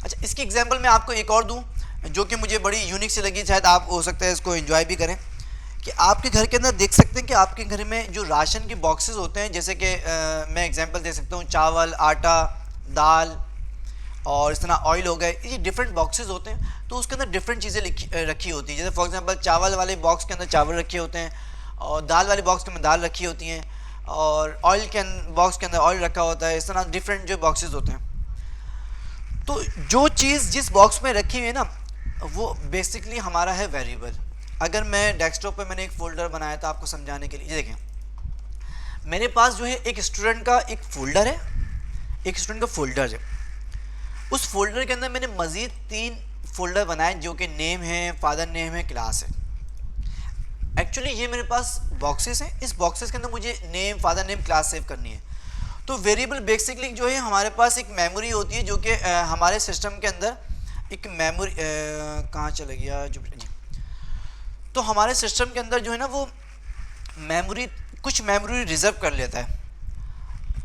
अच्छा, इसकी एग्जांपल मैं आपको एक और दूं जो कि मुझे बड़ी यूनिक से लगी, शायद आप हो सकता है इसको एंजॉय भी करें। कि आपके घर के अंदर देख सकते हैं कि आपके घर में जो राशन के बॉक्सेस होते हैं, जैसे कि मैं एग्जांपल दे सकता हूँ, चावल, आटा, दाल और इस तरह ऑयल हो गए, ये डिफरेंट बॉक्सेस होते हैं। तो उसके अंदर डिफरेंट चीज़ें रखी होती हैं। जैसे फॉर एग्जांपल चावल वाले बॉक्स के अंदर चावल रखे होते हैं और दाल वाले बॉक्स के अंदर दाल रखी होती हैं और ऑयल के बॉक्स के अंदर ऑयल रखा होता है। इस तरह डिफरेंट जो बॉक्सेस होते हैं। तो जो चीज़ जिस बॉक्स में रखी हुई है ना, वो बेसिकली हमारा है वेरिएबल। अगर मैं डेस्कटॉप पे मैंने एक फ़ोल्डर बनाया था आपको समझाने के लिए, देखें मेरे पास जो है एक स्टूडेंट का एक फ़ोल्डर है, एक स्टूडेंट का फ़ोल्डर है। उस फोल्डर के अंदर मैंने मज़ीद 3 फोल्डर बनाए जो कि नेम है, फादर नेम है, क्लास है। एक्चुअली ये मेरे पास बॉक्सेस हैं, इस बॉक्सेस के अंदर मुझे name, father name, class save करनी है। तो वेरिएबल बेसिकली जो है हमारे पास एक मेमोरी होती है जो कि हमारे सिस्टम के अंदर एक मेमोरी कहाँ चला गया जो जी, तो हमारे सिस्टम के अंदर जो है ना वो मेमोरी, कुछ मेमोरी रिजर्व कर लेता है।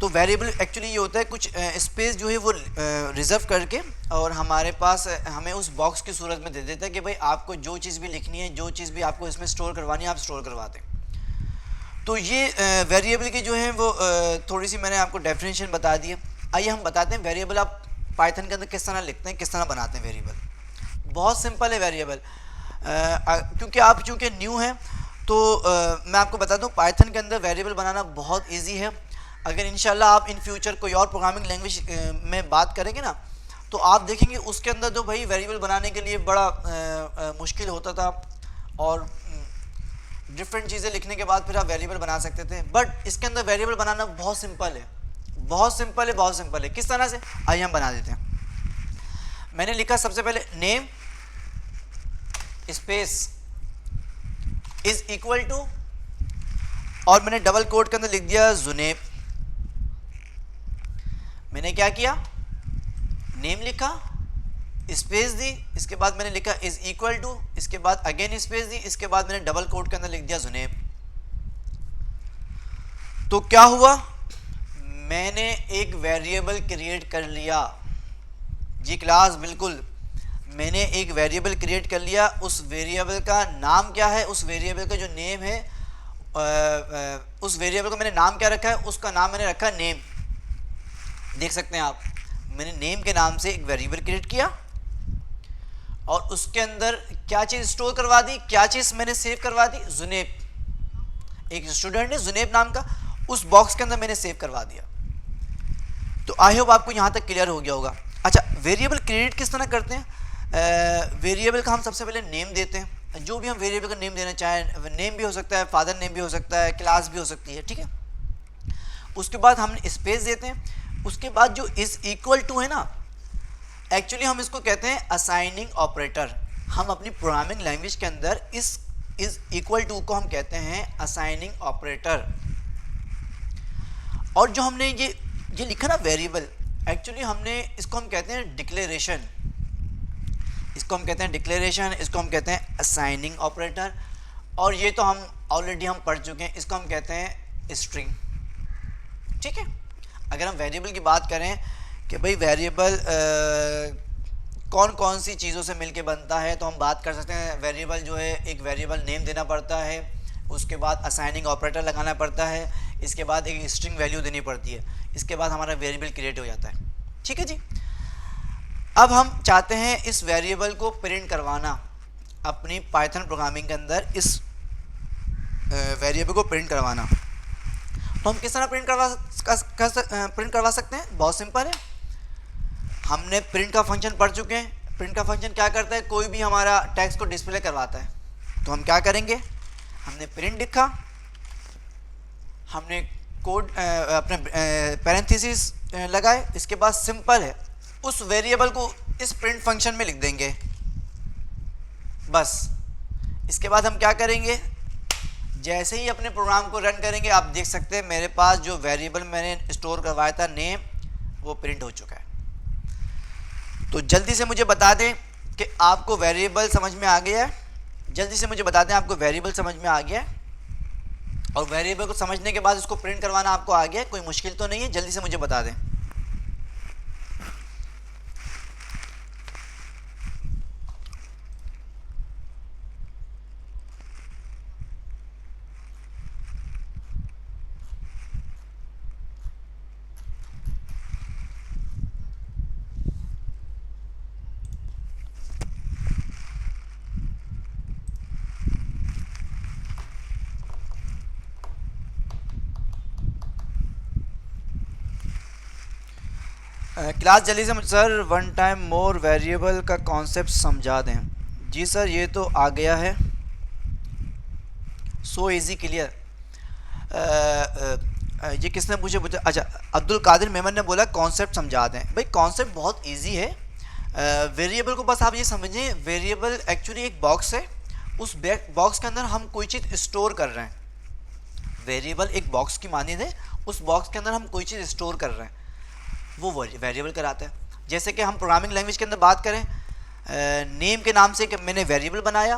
तो वेरिएबल एक्चुअली ये होता है कुछ स्पेस जो है वो रिज़र्व करके और हमारे पास हमें उस बॉक्स की सूरत में दे देता है कि भाई आपको जो चीज़ भी लिखनी है, जो चीज़ भी आपको इसमें स्टोर करवानी है, आप स्टोर करवाते हैं। तो ये वेरिएबल की जो है वो थोड़ी सी मैंने आपको डेफिनेशन बता दी है। आइए हम बताते हैं वेरिएबल आप पाइथन के अंदर किस तरह लिखते हैं, किस तरह बनाते हैं वेरिएबल। बहुत सिंपल है वेरिएबल। क्योंकि आप चूँकि न्यू हैं तो मैं आपको बता दूँ पाइथन के अंदर वेरिएबल बनाना बहुत ईजी है। अगर इंशाल्लाह आप इन फ्यूचर कोई और प्रोग्रामिंग लैंग्वेज में बात करेंगे ना, तो आप देखेंगे उसके अंदर तो भाई वेरिएबल बनाने के लिए बड़ा मुश्किल होता था और डिफरेंट चीज़ें लिखने के बाद फिर आप वेरिएबल बना सकते थे। बट इसके अंदर वेरिएबल बनाना बहुत सिंपल है, बहुत सिंपल है, बहुत सिंपल है। किस तरह से, आइए हम बना देते हैं। मैंने लिखा सबसे पहले name space is equal to और मैंने डबल कोट के अंदर लिख दिया जुनेब। मैंने क्या किया, नेम लिखा, स्पेस दी, इसके बाद मैंने लिखा इज इक्वल टू, इसके बाद अगेन स्पेस दी, इसके बाद मैंने डबल कोट के अंदर लिख दिया जुनेब। तो क्या हुआ, मैंने एक वेरिएबल क्रिएट कर लिया जी क्लास, बिल्कुल मैंने एक वेरिएबल क्रिएट कर लिया। उस वेरिएबल का नाम क्या है, उस वेरिएबल का जो नेम है, उस वेरिएबल को मैंने नाम क्या रखा है, उसका नाम मैंने रखा नेम। देख सकते हैं आप, मैंने नेम के नाम से एक वेरिएबल क्रिएट किया और उसके अंदर क्या चीज़ स्टोर करवा दी, क्या चीज़ मैंने सेव करवा दी, जुनेब, एक स्टूडेंट है जुनेब नाम का, उस बॉक्स के अंदर मैंने सेव करवा दिया। तो आई होप आपको यहाँ तक क्लियर हो गया होगा। अच्छा, वेरिएबल क्रिएट किस तरह करते हैं? वेरिएबल का हम सबसे पहले नेम देते हैं, जो भी हम वेरिएबल का नेम देना चाहें, नेम भी हो सकता है, फादर नेम भी हो सकता है, क्लास भी हो सकती है, ठीक है। उसके बाद हम स्पेस देते हैं, उसके बाद जो इज इक्वल टू है ना, एक्चुअली हम इसको कहते हैं असाइनिंग ऑपरेटर। हम अपनी प्रोग्रामिंग लैंग्वेज के अंदर इस इज इक्वल टू को हम कहते हैं असाइनिंग ऑपरेटर। और जो हमने ये लिखा ना वेरिएबल, एक्चुअली हमने इसको हम कहते हैं डिक्लेरेशन, इसको हम कहते हैं डिक्लेरेशन, इसको हम कहते हैं असाइनिंग ऑपरेटर। और ये तो हम ऑलरेडी हम पढ़ चुके हैं, इसको हम कहते हैं स्ट्रिंग, ठीक है। अगर हम वेरिएबल की बात करें कि भाई वेरिएबल कौन कौन सी चीज़ों से मिलके बनता है, तो हम बात कर सकते हैं वेरिएबल जो है एक वेरिएबल नेम देना पड़ता है, उसके बाद असाइनिंग ऑपरेटर लगाना पड़ता है, इसके बाद एक स्ट्रिंग वैल्यू देनी पड़ती है, इसके बाद हमारा वेरिएबल क्रिएट हो जाता है, ठीक है जी। अब हम चाहते हैं इस वेरिएबल को प्रिंट करवाना अपनी पाइथन प्रोग्रामिंग के अंदर, इस वेरिएबल को प्रिंट करवाना। तो हम किस तरह प्रिंट करवा सकते हैं? बहुत सिंपल है, हमने प्रिंट का फंक्शन पढ़ चुके हैं। प्रिंट का फंक्शन क्या करता है? कोई भी हमारा टेक्स्ट को डिस्प्ले करवाता है। तो हम क्या करेंगे, हमने प्रिंट लिखा, हमने कोड अपने पैरेंथेसिस लगाए, इसके बाद सिंपल है उस वेरिएबल को इस प्रिंट फंक्शन में लिख देंगे, बस। इसके बाद हम क्या करेंगे, जैसे ही अपने प्रोग्राम को रन करेंगे आप देख सकते हैं मेरे पास जो वेरिएबल मैंने स्टोर करवाया था नेम, वो प्रिंट हो चुका है। तो जल्दी से मुझे बता दें कि आपको वेरिएबल समझ में आ गया है, जल्दी से मुझे बता दें आपको वेरिएबल समझ में आ गया है, और वेरिएबल को समझने के बाद उसको प्रिंट करवाना आपको आ गया है, कोई मुश्किल तो नहीं है, जल्दी से मुझे बता दें। क्लास जल्दी से sir one time more variable का कॉन्सेप्ट समझा दें। जी सर, ये तो आ गया है, सो इजी क्लियर। ये किसने पूछे? अच्छा, अब्दुल कादिर मेमन ने बोला कॉन्सेप्ट समझा दें। भाई कॉन्सेप्ट बहुत इजी है। वेरिएबल को बस आप ये समझें, वेरिएबल एक्चुअली एक बॉक्स है, उस बॉक्स के अंदर हम कोई चीज़ स्टोर कर रहे हैं। वेरिएबल एक बॉक्स की मानिंद है, उस बॉक्स के अंदर हम कोई चीज़ स्टोर कर रहे हैं, वो वेरिएबल कराता है। जैसे कि हम प्रोग्रामिंग लैंग्वेज के अंदर बात करें, नेम के नाम से मैंने वेरिएबल बनाया,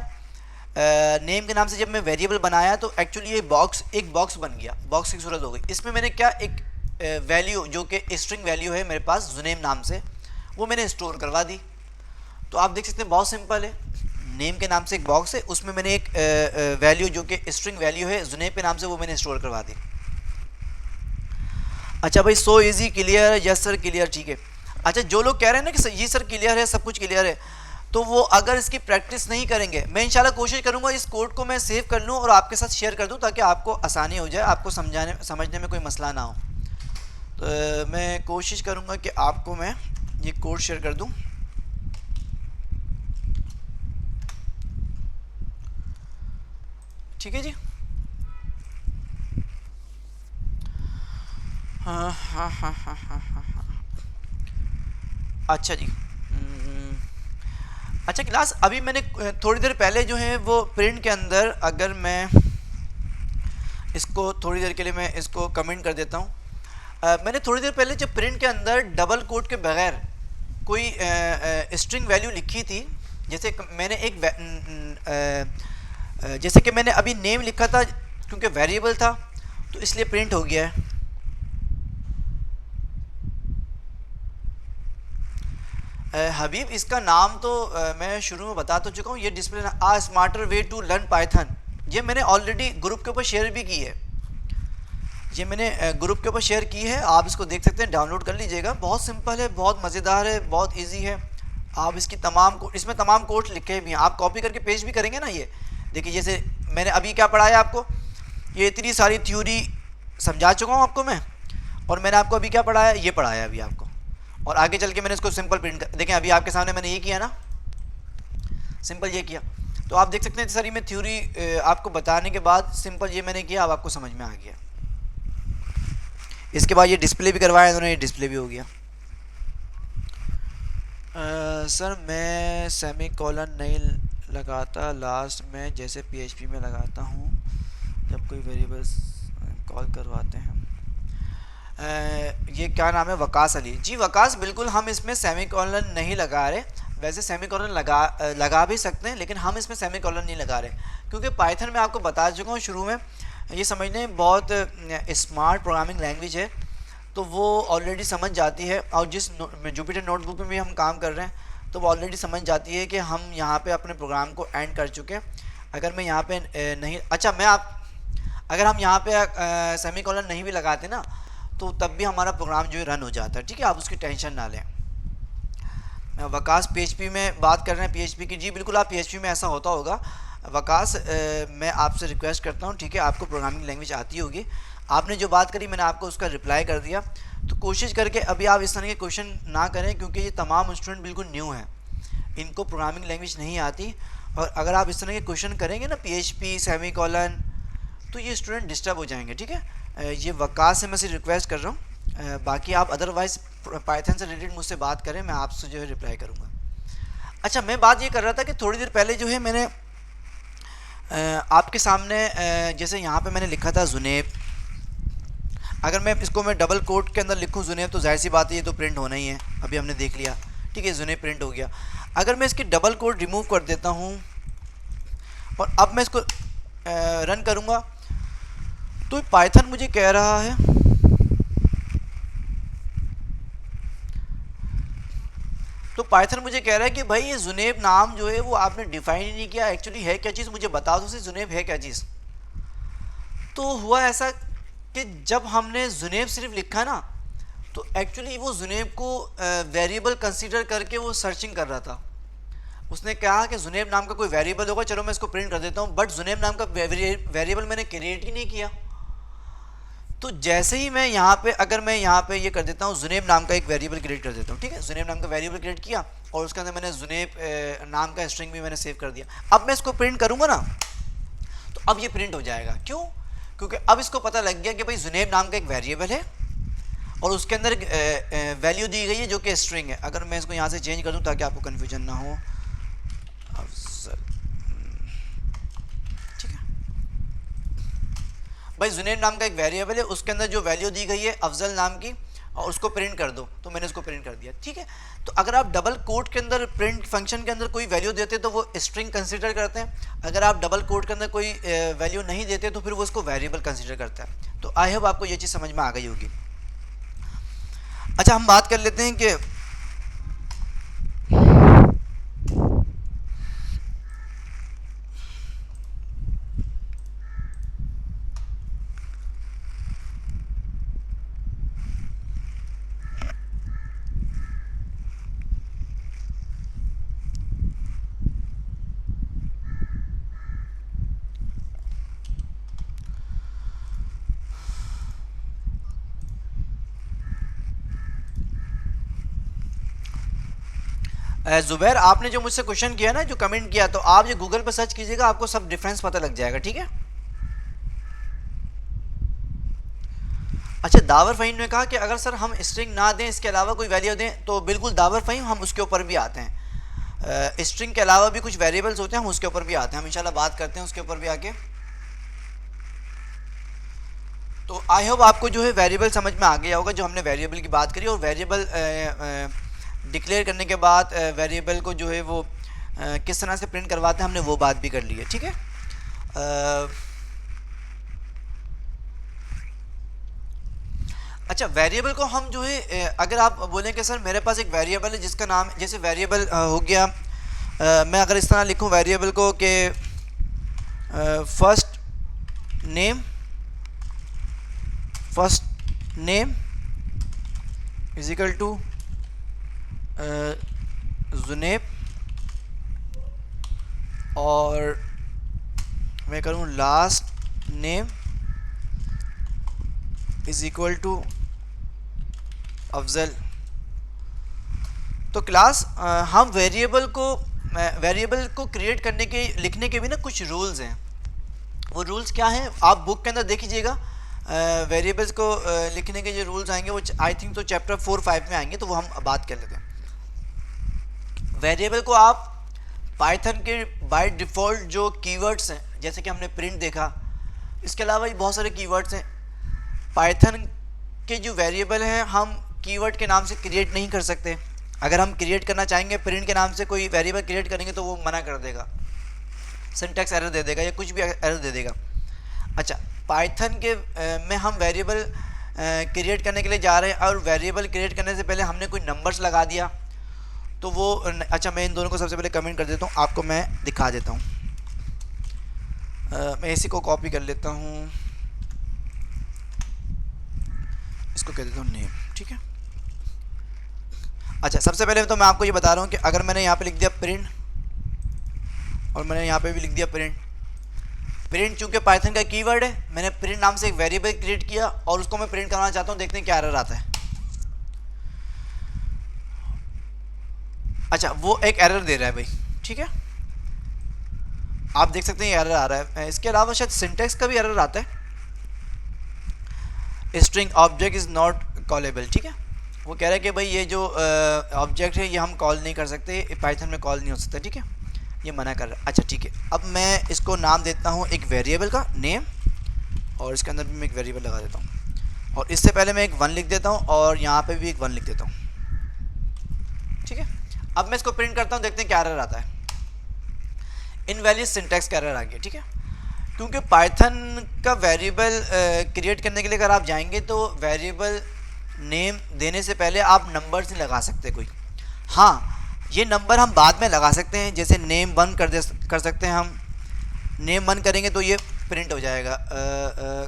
नेम के नाम से जब मैं वेरिएबल बनाया तो एक्चुअली ये एक बॉक्स बन गया, बॉक्स की सूरत हो गई। इसमें मैंने क्या एक वैल्यू जो कि स्ट्रिंग वैल्यू है मेरे पास जुनेम नाम से, वो मैंने स्टोर करवा दी। तो आप देख सकते हैं बहुत सिंपल है, नेम के नाम से एक बॉक्स है, उसमें मैंने एक वैल्यू जो कि स्ट्रिंग वैल्यू है जुनेम के नाम से, वो मैंने स्टोर करवा दी। अच्छा भाई, so easy clear, yes sir clear, ठीक है। अच्छा, जो लोग कह रहे हैं ना कि जी सर क्लियर है, सब कुछ क्लियर है, तो वो अगर इसकी प्रैक्टिस नहीं करेंगे, मैं इंशाल्लाह कोशिश करूंगा इस कोड को मैं सेव कर लूं और आपके साथ शेयर कर दूं ताकि आपको आसानी हो जाए, आपको समझने में कोई मसला ना हो। तो मैं कोशिश करूंगा कि आपको मैं ये कोड शेयर कर दूं। ठीक है जी। हाँ। अच्छा जी। अच्छा क्लास, अभी मैंने थोड़ी देर पहले जो है वो प्रिंट के अंदर, अगर मैं इसको थोड़ी देर के लिए मैं इसको कमेंट कर देता हूँ। मैंने थोड़ी देर पहले जब प्रिंट के अंदर डबल कोट के बगैर कोई स्ट्रिंग वैल्यू लिखी थी, जैसे मैंने जैसे कि मैंने अभी नेम लिखा था, क्योंकि वेरिएबल था तो इसलिए प्रिंट हो गया है। हबीब, इसका नाम तो मैं शुरू में बता तो चुका हूँ, ये display a smarter way to learn Python, ये मैंने ऑलरेडी ग्रुप के ऊपर शेयर भी की है। ये मैंने ग्रुप के ऊपर शेयर की है, आप इसको देख सकते हैं, डाउनलोड कर लीजिएगा। बहुत सिंपल है, बहुत मज़ेदार है, बहुत इजी है। आप इसकी इसमें तमाम कोड लिखे भी हैं, आप कॉपी करके पेस्ट भी करेंगे ना। ये देखिए, जैसे मैंने अभी क्या पढ़ाया आपको, ये इतनी सारी थ्योरी समझा चुका हूँ आपको मैं, और मैंने आपको अभी क्या पढ़ाया, ये पढ़ाया अभी आपको, और आगे चल के मैंने इसको सिंपल प्रिंट कर, देखें अभी आपके सामने मैंने ये किया ना, सिंपल ये किया। तो आप देख सकते हैं सारी मैं थ्योरी आपको बताने के बाद सिंपल ये मैंने किया, अब आपको समझ में आ गया। इसके बाद ये डिस्प्ले भी करवाया इन्होंने, ये डिस्प्ले भी हो गया। सर मैं सेमी कॉलन नहीं लगाता लास्ट में, जैसे PHP में लगाता हूँ जब कोई वेरिएबल्स कॉल करवाते हैं। ये क्या नाम है, वकास अली जी। वकास, बिल्कुल हम इसमें सेमी कॉलन नहीं लगा रहे। वैसे सेमी कॉलन लगा भी सकते हैं, लेकिन हम इसमें सेमी कॉलन नहीं लगा रहे, क्योंकि पाइथन में आपको बता चुका हूँ शुरू में, ये समझने बहुत स्मार्ट प्रोग्रामिंग लैंग्वेज है, तो वो ऑलरेडी समझ जाती है। और जिस जुपिटर नोटबुक में भी हम काम कर रहे हैं, तो वो ऑलरेडी समझ जाती है कि हम यहाँ पे अपने प्रोग्राम को एंड कर चुके हैं। अगर मैं यहाँ पे नहीं, अच्छा अगर हम यहाँ पे सेमी कॉलन नहीं भी लगाते ना, तो तब भी हमारा प्रोग्राम जो है रन हो जाता है। ठीक है, आप उसकी टेंशन ना लें। वकास PHP में बात कर रहे हैं, PHP की, जी बिल्कुल, आप PHP में ऐसा होता होगा। वकास, मैं आपसे रिक्वेस्ट करता हूँ, ठीक है, आपको प्रोग्रामिंग लैंग्वेज आती होगी, आपने जो बात करी मैंने आपको उसका रिप्लाई कर दिया। तो कोशिश करके अभी आप इस तरह के क्वेश्चन ना करें, क्योंकि ये तमाम स्टूडेंट बिल्कुल न्यू हैं, इनको प्रोग्रामिंग लैंग्वेज नहीं आती, और अगर आप इस तरह के क्वेश्चन करेंगे ना, PHP सेमी कॉलन, तो ये स्टूडेंट डिस्टर्ब हो जाएंगे। ठीक है, ये वकास से मैं सिर्फ रिक्वेस्ट कर रहा हूँ, बाकी आप अदरवाइज़ पाइथन से रिलेटेड मुझसे बात करें, मैं आपसे जो है रिप्लाई करूँगा। अच्छा, मैं बात ये कर रहा था कि थोड़ी देर पहले जो है मैंने आपके सामने जैसे यहाँ पे मैंने लिखा था जुनेब, अगर मैं इसको डबल कोट के अंदर लिखूँ जुनेब, तो जाहिर सी बात है ये तो प्रिंट होना ही है, अभी हमने देख लिया। ठीक है, जुनेब प्रिंट हो गया। अगर मैं इसकी डबल कोट रिमूव कर देता हूँ और अब मैं इसको रन करूँगा, तो पाइथन मुझे कह रहा है, तो पाइथन मुझे कह रहा है कि भाई ये जुनेब नाम जो है वो आपने डिफाइन ही नहीं किया, एक्चुअली है क्या चीज़, मुझे बता दो, जुनेब है क्या चीज़। तो हुआ ऐसा कि जब हमने जुनेब सिर्फ लिखा ना, तो एक्चुअली वो जुनेब को वेरिएबल कंसीडर करके वो सर्चिंग कर रहा था। उसने कहा कि जुनेब नाम का कोई वेरिएबल होगा, चलो मैं इसको प्रिंट कर देता हूँ, बट जुनेब नाम का वेरिएबल मैंने क्रिएट ही नहीं किया। तो जैसे ही मैं यहाँ पे, अगर मैं यहाँ पे ये कर देता हूँ, जुनेब नाम का एक वेरिएबल क्रिएट कर देता हूँ, ठीक है, जुनेब नाम का वेरिएबल क्रिएट किया, और उसके अंदर मैंने जुनेब नाम का स्ट्रिंग भी मैंने सेव कर दिया। अब मैं इसको प्रिंट करूँगा ना, तो अब ये प्रिंट हो जाएगा। क्यों? क्योंकि अब इसको पता लग गया कि भाई जुनेब नाम का एक वेरिएबल है और उसके अंदर वैल्यू दी गई है जो कि स्ट्रिंग है। अगर मैं इसको यहाँ से चेंज कर दूँ ताकि आपको कन्फ्यूजन ना हो, ठीक है, भाई जुनेब नाम का एक वेरिएबल है, उसके अंदर जो वैल्यू दी गई है अफजल नाम की, और उसको प्रिंट कर दो, तो मैंने उसको प्रिंट कर दिया। ठीक है, तो अगर आप डबल कोट के अंदर प्रिंट फंक्शन के अंदर कोई वैल्यू देते तो वो स्ट्रिंग कंसीडर करते हैं, अगर आप डबल कोट के अंदर कोई वैल्यू नहीं देते तो फिर वो उसको वेरिएबल कंसीडर करता है। तो आई होप आपको ये चीज़ समझ में आ गई होगी। अच्छा, हम बात कर लेते हैं कि जुबैर, आपने जो मुझसे क्वेश्चन किया ना, जो कमेंट किया, तो आप ये गूगल पर सर्च कीजिएगा, आपको सब डिफरेंस पता लग जाएगा। ठीक है। अच्छा, दावर फ़हीम ने कहा कि अगर सर हम स्ट्रिंग ना दें, इसके अलावा कोई वैल्यू दें, तो बिल्कुल दावर फ़हीम, हम उसके ऊपर भी आते हैं। स्ट्रिंग के अलावा भी कुछ वेरिएबल्स होते हैं, हम उसके ऊपर भी आते हैं, हम इंशाल्लाह बात करते हैं उसके ऊपर भी आके। तो आई होप आपको जो है वेरिएबल समझ में आ गया होगा, जो हमने वेरिएबल की बात करी, और वेरिएबल डिक्लेयर करने के बाद वेरिएबल को जो है वो किस तरह से प्रिंट करवाते हैं, हमने वो बात भी कर ली है। ठीक है। अच्छा, वेरिएबल को हम जो है, अगर आप बोलें कि सर मेरे पास एक वेरिएबल है जिसका नाम, जैसे वेरिएबल हो गया, मैं अगर इस तरह लिखूं वेरिएबल को कि first name first name is equal to Juneb, और मैं करूँ last name is equal to Afzal. तो क्लास हम वेरिएबल को क्रिएट करने के लिखने के भी ना कुछ रूल्स हैं। वो रूल्स क्या हैं आप बुक के अंदर देख लीजिएगा। वेरिएबल्स को लिखने के जो रूल्स आएंगे वो आई थिंक तो चैप्टर 4-5 में आएंगे, तो वो हम बात कर लेते हैं। वेरिएबल को आप पाइथन के बाय डिफ़ॉल्ट जो कीवर्ड्स हैं, जैसे कि हमने प्रिंट देखा, इसके अलावा भी बहुत सारे कीवर्ड्स हैं। पाइथन के जो वेरिएबल हैं हम कीवर्ड के नाम से क्रिएट नहीं कर सकते। अगर हम क्रिएट करना चाहेंगे प्रिंट के नाम से कोई वेरिएबल क्रिएट करेंगे तो वो मना कर देगा, सिंटैक्स एरर दे देगा या कुछ भी एरर दे देगा। अच्छा, पाइथन के में हम वेरिएबल क्रिएट करने के लिए जा रहे हैं, और वेरिएबल क्रिएट करने से पहले हमने कोई नंबर्स लगा दिया तो वो अच्छा, मैं इन दोनों को सबसे पहले कमेंट कर देता हूँ, आपको मैं दिखा देता हूँ। मैं इसी को कॉपी कर लेता हूँ, इसको कह देता हूँ नेम, ठीक है। अच्छा, सबसे पहले तो मैं आपको ये बता रहा हूँ कि अगर मैंने यहाँ पे लिख दिया प्रिंट और मैंने यहाँ पे भी लिख दिया प्रिंट चूँकि पाइथन का कीवर्ड है, मैंने प्रिंट नाम से एक वेरिएबल क्रिएट किया और उसको मैं प्रिंट करना चाहता हूँ, देखते हैं क्या एरर आता है। अच्छा, वो एक एरर दे रहा है भाई, ठीक है, आप देख सकते हैं ये एरर आ रहा है। इसके अलावा शायद सिंटैक्स का भी एरर आता है, string object is not callable, ठीक है। वो कह रहा है कि भाई ये जो ऑब्जेक्ट है ये हम कॉल नहीं कर सकते, पाइथन में कॉल नहीं हो सकता, ठीक है, ये मना कर रहा है। अच्छा ठीक है, अब मैं इसको नाम देता हूँ एक वेरिएबल का नेम, और इसके अंदर भी मैं एक वेरिएबल लगा देता हूँ, और इससे पहले मैं एक 1 लिख देता हूँ और यहाँ पे भी एक 1 लिख देता हूँ, ठीक है। अब मैं इसको प्रिंट करता हूँ, देखते हैं क्या एरर आता है। इनवैलिड सिंटैक्स का एरर आ गया, ठीक है, क्योंकि पाइथन का वेरिएबल क्रिएट करने के लिए अगर आप जाएंगे तो वेरिएबल नेम देने से पहले आप नंबर्स नहीं लगा सकते कोई। हाँ, ये नंबर हम बाद में लगा सकते हैं, जैसे नेम 1 कर सकते हैं। हम नेम 1 करेंगे तो ये प्रिंट हो जाएगा।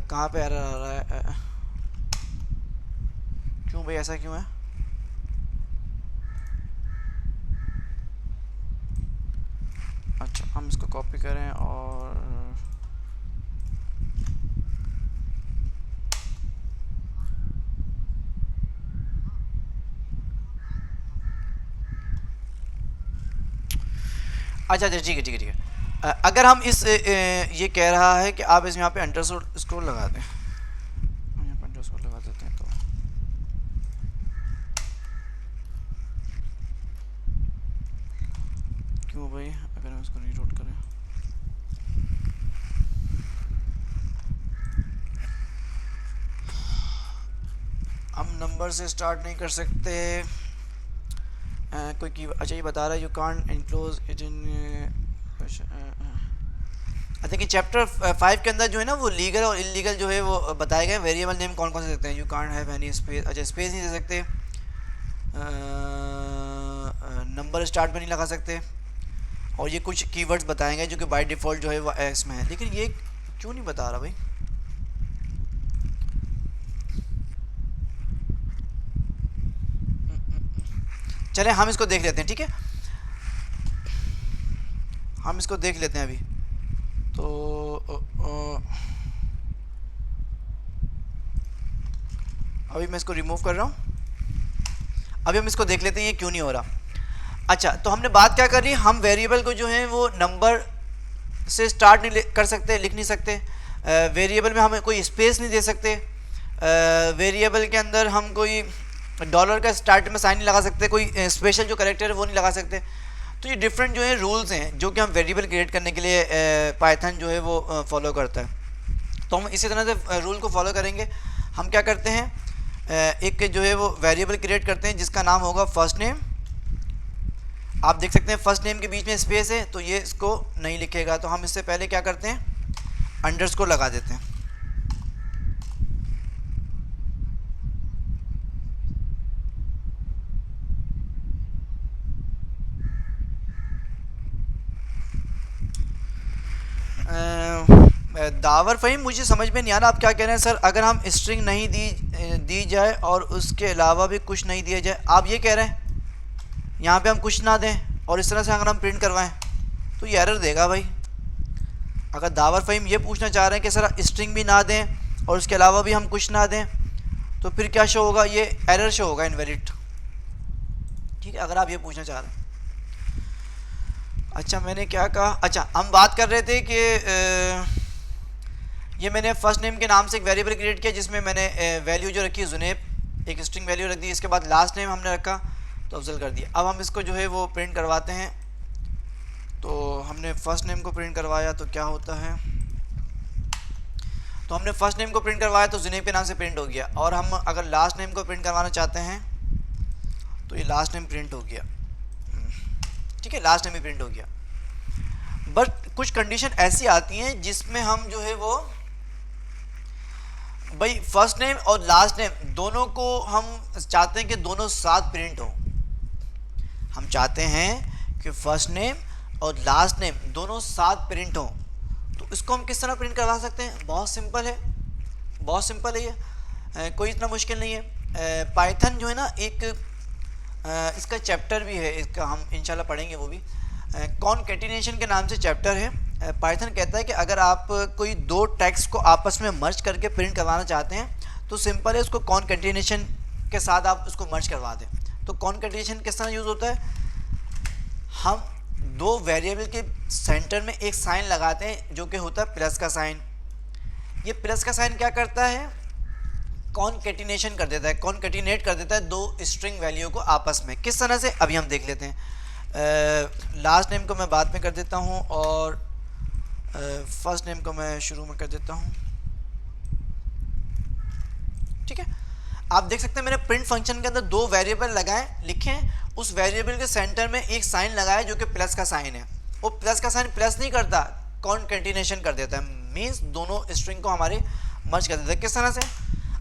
कहाँ पे एरर आ रहा है? क्यों भाई, ऐसा क्यों है? अच्छा, हम इसको कॉपी करें और अच्छा अच्छा, ठीक है ठीक है ठीक है। अगर हम इस ये कह रहा है कि आप इस यहाँ पे अंडरस्कोर लगा दें, यहाँ पे अंडरस्कोर लगा देते हैं तो क्यों भाई, अगर हम इसको रीलोड करें, हम नंबर से स्टार्ट नहीं कर सकते कोई की। अच्छा, ये बता रहा है you can't enclose it in, I think chapter 5 के अंदर जो है ना वो लीगल और इलीगल जो है वो बताए गए। वेरिएबल नेम कौन कौन से सकते हैं? You can't have any space, अच्छा स्पेस नहीं दे सकते, नंबर स्टार्ट में नहीं लगा सकते, और ये कुछ कीवर्ड्स बताएंगे जो कि बाय डिफ़ॉल्ट जो है वो एक्स में है। लेकिन ये क्यों नहीं बता रहा भाई? चले हम इसको देख लेते हैं, ठीक है, हम इसको देख लेते हैं अभी। तो अभी मैं इसको रिमूव कर रहा हूँ, अभी हम इसको देख लेते हैं ये क्यों नहीं हो रहा। अच्छा, तो हमने बात क्या कर रही है, हम वेरिएबल को जो है वो नंबर से स्टार्ट नहीं कर सकते, लिख नहीं सकते, वेरिएबल में हम कोई स्पेस नहीं दे सकते, वेरिएबल के अंदर हम कोई डॉलर का स्टार्ट में साइन नहीं लगा सकते, कोई स्पेशल जो करेक्टर है वो नहीं लगा सकते। तो ये डिफरेंट जो है रूल्स हैं जो कि हम वेरिएबल क्रिएट करने के लिए पाइथन जो है वो फॉलो करता है। तो हम इसी तरह से रूल को फॉलो करेंगे। हम क्या करते हैं, एक जो है वो वेरिएबल क्रिएट करते हैं जिसका नाम होगा फर्स्ट नेम। आप देख सकते हैं फर्स्ट नेम के बीच में स्पेस है तो ये इसको नहीं लिखेगा, तो हम इससे पहले क्या करते हैं, अंडरस्कोर लगा देते हैं। दावर फ़हीम मुझे समझ में नहीं आ रहा आप क्या कह रहे हैं सर। अगर हम स्ट्रिंग नहीं दी जाए और उसके अलावा भी कुछ नहीं दिया जाए, आप ये कह रहे हैं यहाँ पे हम कुछ ना दें और इस तरह से अगर हम प्रिंट करवाएं तो ये एरर देगा भाई। अगर दावर फ़हीम ये पूछना चाह रहे हैं कि सर स्ट्रिंग भी ना दें और उसके अलावा भी हम कुछ ना दें तो फिर क्या शो होगा, ये एरर शो होगा, इनवैलिड। ठीक है, अगर आप ये पूछना चाह रहे हैं। अच्छा मैंने क्या कहा, अच्छा हम बात कर रहे थे कि ये मैंने फर्स्ट नेम के नाम से एक वेरिएबल क्रिएट किया जिसमें मैंने वैल्यू जो रखी है जुनेब, एक स्ट्रिंग वैल्यू रख दी। इसके बाद लास्ट नेम हमने रखा तो अफजल कर दिया। अब हम इसको जो है वो प्रिंट करवाते हैं। तो हमने फर्स्ट नेम को प्रिंट करवाया तो क्या होता है, तो हमने फर्स्ट नेम को प्रिंट करवाया तो जुनेब के नाम से प्रिंट हो गया। और हम अगर लास्ट नेम को प्रिंट करवाना चाहते हैं तो ये लास्ट नेम प्रिंट हो गया। ठीक है, लास्ट नेम भी प्रिंट हो गया। बट कुछ कंडीशन ऐसी आती हैं जिसमें हम जो है वो भाई फर्स्ट नेम और लास्ट नेम दोनों को हम चाहते हैं कि दोनों साथ प्रिंट हो। हम चाहते हैं कि फर्स्ट नेम और लास्ट नेम दोनों साथ प्रिंट हो। तो इसको हम किस तरह प्रिंट करवा सकते हैं, बहुत सिंपल है, बहुत सिंपल है ये, कोई इतना मुश्किल नहीं है। पाइथन जो है ना एक इसका चैप्टर भी है, इसका हम इंशाल्लाह पढ़ेंगे, वो भी कॉनकैटिनेशन के नाम से चैप्टर है। पाइथन कहता है कि अगर आप कोई दो टेक्स्ट को आपस में मर्ज करके प्रिंट करवाना चाहते हैं तो सिंपल है, उसको कॉनकैटिनेशन के साथ आप उसको मर्ज करवा दें। तो कॉनकैटिनेशन किस तरह यूज़ होता है, हम दो वेरिएबल के सेंटर में एक साइन लगाते हैं जो कि होता है प्लस का साइन। ये प्लस का साइन क्या करता है, कॉनकैटिनेशन कर देता है, कॉनकैटिनेट कर देता है दो स्ट्रिंग वैल्यू को आपस में। किस तरह से अभी हम देख लेते हैं। लास्ट नेम को मैं बाद में कर देता हूँ और फर्स्ट नेम को मैं शुरू में कर देता हूँ। ठीक है, आप देख सकते हैं मैंने प्रिंट फंक्शन के अंदर दो वेरिएबल लगाए, लिखे हैं, उस वेरिएबल के सेंटर में एक साइन लगाया जो कि प्लस का साइन है। वो प्लस का साइन प्लस नहीं करता, कॉनकैटिनेशन कर देता है, मीन्स दोनों स्ट्रिंग को हमारे मर्ज कर देता है। किस तरह से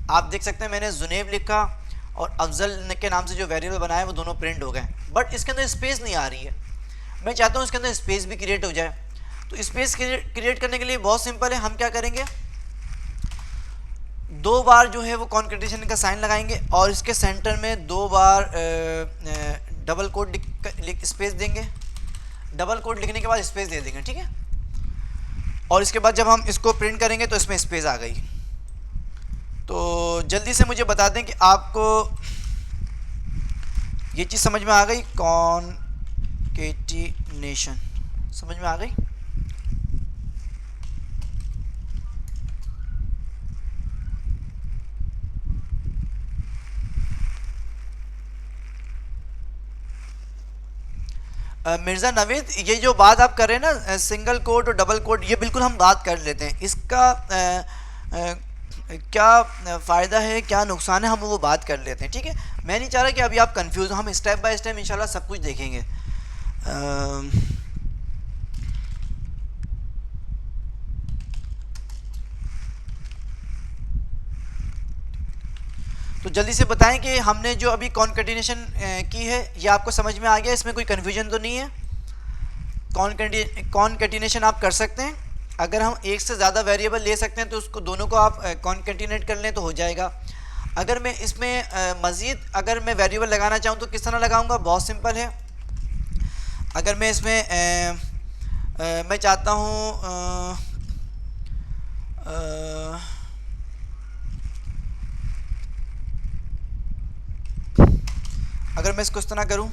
आप देख सकते हैं मैंने जुनेब लिखा और अफजल के नाम से जो वेरिएबल बनाया वो दोनों प्रिंट हो गए, बट इसके अंदर स्पेस नहीं आ रही है। मैं चाहता हूँ इसके अंदर स्पेस भी क्रिएट हो जाए। तो स्पेस क्रिएट करने के लिए बहुत सिंपल है, हम क्या करेंगे, दो बार जो है वो कॉनकैटिनेशन का साइन लगाएंगे और इसके सेंटर में दो बार डबल कोट स्पेस देंगे। डबल कोट लिखने के बाद स्पेस दे देंगे। ठीक है, और इसके बाद जब हम इसको प्रिंट करेंगे तो इसमें स्पेस आ गई। तो जल्दी से मुझे बता दें कि आपको ये चीज़ समझ में आ गई, कॉनकैटिनेशन समझ में आ गई। मिर्ज़ा नवीद, ये जो बात आप कर रहे हैं ना सिंगल कोट और डबल कोट, ये बिल्कुल हम बात कर लेते हैं। इसका क्या फ़ायदा है क्या नुकसान है, हम वो बात कर लेते हैं। ठीक है, मैं नहीं चाह रहा कि अभी आप कंफ्यूज, हम स्टेप बाय स्टेप इंशाल्लाह सब कुछ देखेंगे। तो जल्दी से बताएं कि हमने जो अभी कॉनकैटिनेशन की है ये आपको समझ में आ गया, इसमें कोई कन्फ्यूजन तो नहीं है। कॉनकैटिनेशन आप कर सकते हैं, अगर हम एक से ज़्यादा वेरिएबल ले सकते हैं तो उसको दोनों को आप कॉनकैटिनेट कर लें तो हो जाएगा। अगर मैं इसमें मज़ीद अगर मैं वेरिएबल लगाना चाहूँ तो किस तरह लगाऊंगा, बहुत सिंपल है। अगर मैं इसमें मैं चाहता हूँ अगर मैं इसको इस तरह करूँ,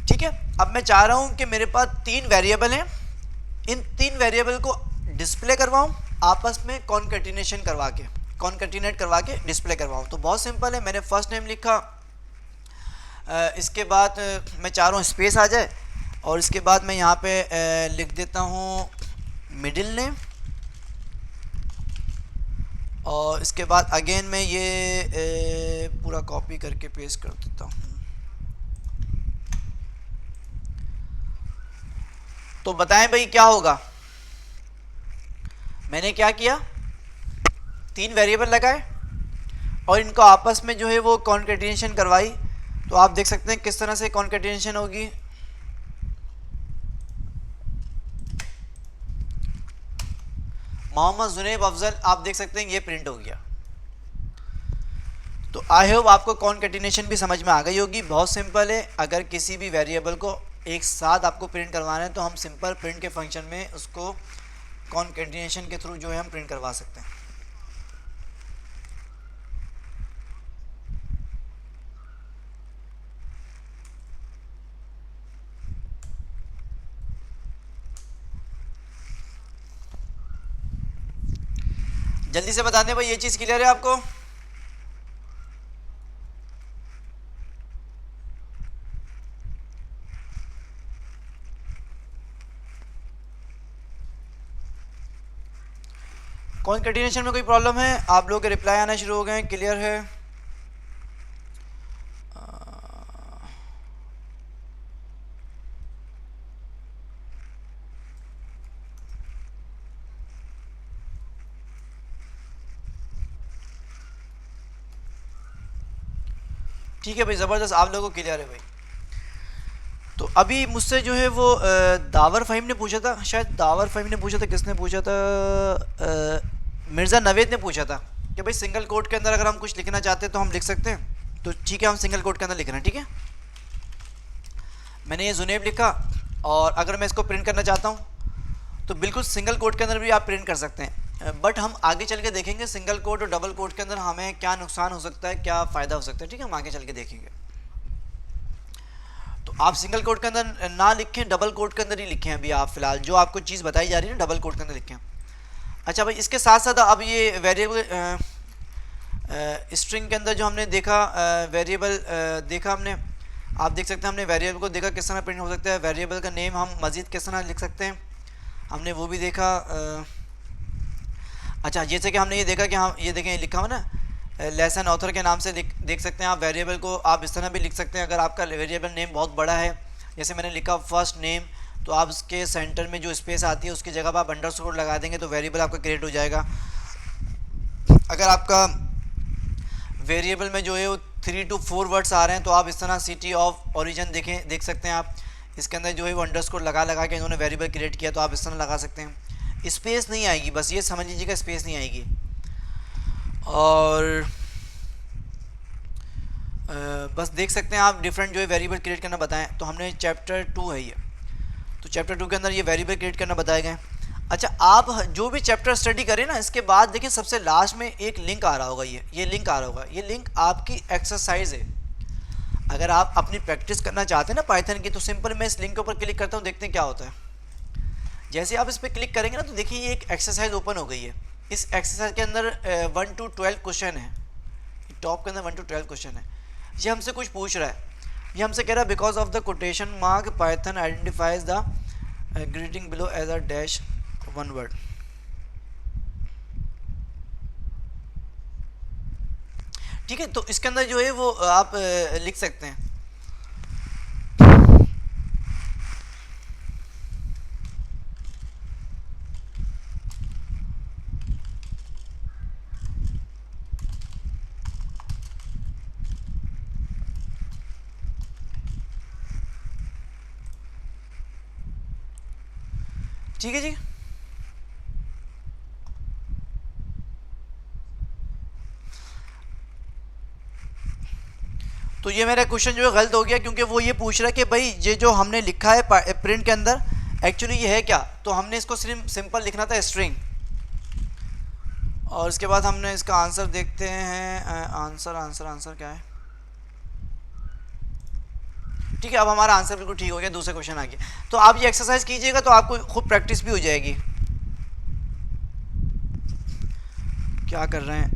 ठीक है। अब मैं चाह रहा हूं कि मेरे पास तीन वेरिएबल हैं, इन तीन वेरिएबल को डिस्प्ले करवाऊं आपस में कॉनकैटिनेशन करवा के, कॉनकैटिनेट करवा के डिस्प्ले करवाऊं। तो बहुत सिंपल है, मैंने फर्स्ट नेम लिखा, इसके बाद मैं चाह रहा हूँ स्पेस आ जाए और इसके बाद मैं यहाँ पे लिख देता हूँ मिडिल नेम और इसके बाद अगेन मैं ये पूरा कॉपी करके पेस्ट कर देता हूँ। तो बताएं भाई क्या होगा। मैंने क्या किया, 3 वेरिएबल लगाए और इनको आपस में जो है वो कॉन्केटिनेशन करवाई। तो आप देख सकते हैं किस तरह से कॉन्केटिनेशन होगी। मोहम्मद जुनैब अफजल, आप देख सकते हैं ये प्रिंट हो गया। तो आई होप आपको कॉन्केटिनेशन भी समझ में आ गई होगी। बहुत सिंपल है। अगर किसी भी वेरिएबल को एक साथ आपको प्रिंट करवाना है तो हम सिंपल प्रिंट के फंक्शन में उसको कॉन्केटिनेशन के थ्रू जो है हम प्रिंट करवा सकते हैं। जल्दी से बता दें भाई, ये चीज़ क्लियर है आपको? कॉन्केटिनेशन में कोई प्रॉब्लम है? आप लोगों के रिप्लाई आना शुरू हो गए हैं, क्लियर है? ठीक है भाई, ज़बरदस्त, आप लोगों को क्लियर है भाई। तो अभी मुझसे जो है वो दावर फ़हीम ने पूछा था, शायद दावर फ़हीम ने पूछा था, किसने पूछा था, मिर्ज़ा नवेद ने पूछा था कि भाई सिंगल कोट के अंदर अगर हम कुछ लिखना चाहते हैं तो हम लिख सकते हैं। तो ठीक है, हम सिंगल कोट के अंदर लिख रहे हैं। ठीक है, मैंने ये जुनैब लिखा और अगर मैं इसको प्रिंट करना चाहता हूँ तो बिल्कुल सिंगल कोट के अंदर भी आप प्रिंट कर सकते हैं। बट हम आगे चल के देखेंगे सिंगल कोट और डबल कोट के अंदर हमें क्या नुकसान हो सकता है, क्या फ़ायदा हो सकता है। ठीक है, हम आगे चल के देखेंगे। तो आप सिंगल कोट के अंदर ना लिखें, डबल कोट के अंदर ही लिखें। अभी आप फिलहाल जो आपको चीज़ बताई जा रही है ना, डबल कोट के अंदर लिखें। अच्छा भाई, इसके साथ साथ अब ये वेरिएबल स्ट्रिंग के अंदर जो हमने देखा वेरिएबल देखा हमने, आप देख सकते हैं हमने वेरिएबल को देखा किस तरह प्रिंट हो सकता है। वेरिएबल का नेम हम मज़ीद किस तरह लिख सकते हैं, हमने वो भी देखा। अच्छा, जैसे कि हमने ये देखा कि हम ये देखें लिखा हुआ ना लेसन ऑथर के नाम से देख सकते हैं आप। वेरिएबल को आप इस तरह भी लिख सकते हैं, अगर आपका वेरिएबल नेम बहुत बड़ा है, जैसे मैंने लिखा फर्स्ट नेम, तो आप उसके सेंटर में जो स्पेस आती है उसकी जगह पर आप अंडरस्कोर लगा देंगे तो वेरिएबल आपका क्रिएट हो जाएगा। अगर आपका वेरिएबल में जो है वो 3 to 4 वर्ड्स आ रहे हैं तो आप इस तरह सिटी ऑफ ओरिजिन देख सकते हैं आप। इसके अंदर जो है वो अंडरस्कोर लगा के इन्होंने वेरिएबल क्रिएट किया, तो आप इस तरह लगा सकते हैं। स्पेस नहीं आएगी, बस ये समझ लीजिएगा, स्पेस नहीं आएगी। और बस देख सकते हैं आप डिफरेंट जो है वेरिएबल क्रिएट करना बताएं। तो हमने चैप्टर 2 है ये, तो चैप्टर 2 के अंदर ये वेरिएबल क्रिएट करना बताए गए। अच्छा, आप जो भी चैप्टर स्टडी करें ना, इसके बाद देखिए सबसे लास्ट में एक लिंक आ रहा होगा, ये लिंक आ रहा होगा। ये लिंक आपकी एक्सरसाइज है। अगर आप अपनी प्रैक्टिस करना चाहते हैं ना पाइथन की, तो सिंपल मैं इस लिंक के ऊपर क्लिक करता हूँ, देखते हैं क्या होता है। जैसे आप इस पर क्लिक करेंगे ना तो देखिए ये एक एक्सरसाइज ओपन हो गई है। इस एक्सरसाइज के अंदर 1 to 12 क्वेश्चन है, टॉप के अंदर 1 to 12 क्वेश्चन है। ये हमसे कुछ पूछ रहा है, ये हमसे कह रहा है because of the quotation mark Python identifies the greeting below as a dash 1 word. ठीक है, तो इसके अंदर जो है वो आप लिख सकते हैं। ठीक है जी, तो ये मेरा क्वेश्चन जो है गलत हो गया, क्योंकि वो ये पूछ रहा है कि भाई ये जो हमने लिखा है प्रिंट के अंदर एक्चुअली ये है क्या। तो हमने इसको सिर्फ सिंपल लिखना था स्ट्रिंग, और इसके बाद हमने इसका आंसर देखते हैं। आंसर क्या है? ठीक है, अब हमारा आंसर बिल्कुल ठीक हो गया, दूसरे क्वेश्चन आ गया। तो आप ये एक्सरसाइज कीजिएगा तो आपको खुद प्रैक्टिस भी हो जाएगी। क्या कर रहे हैं?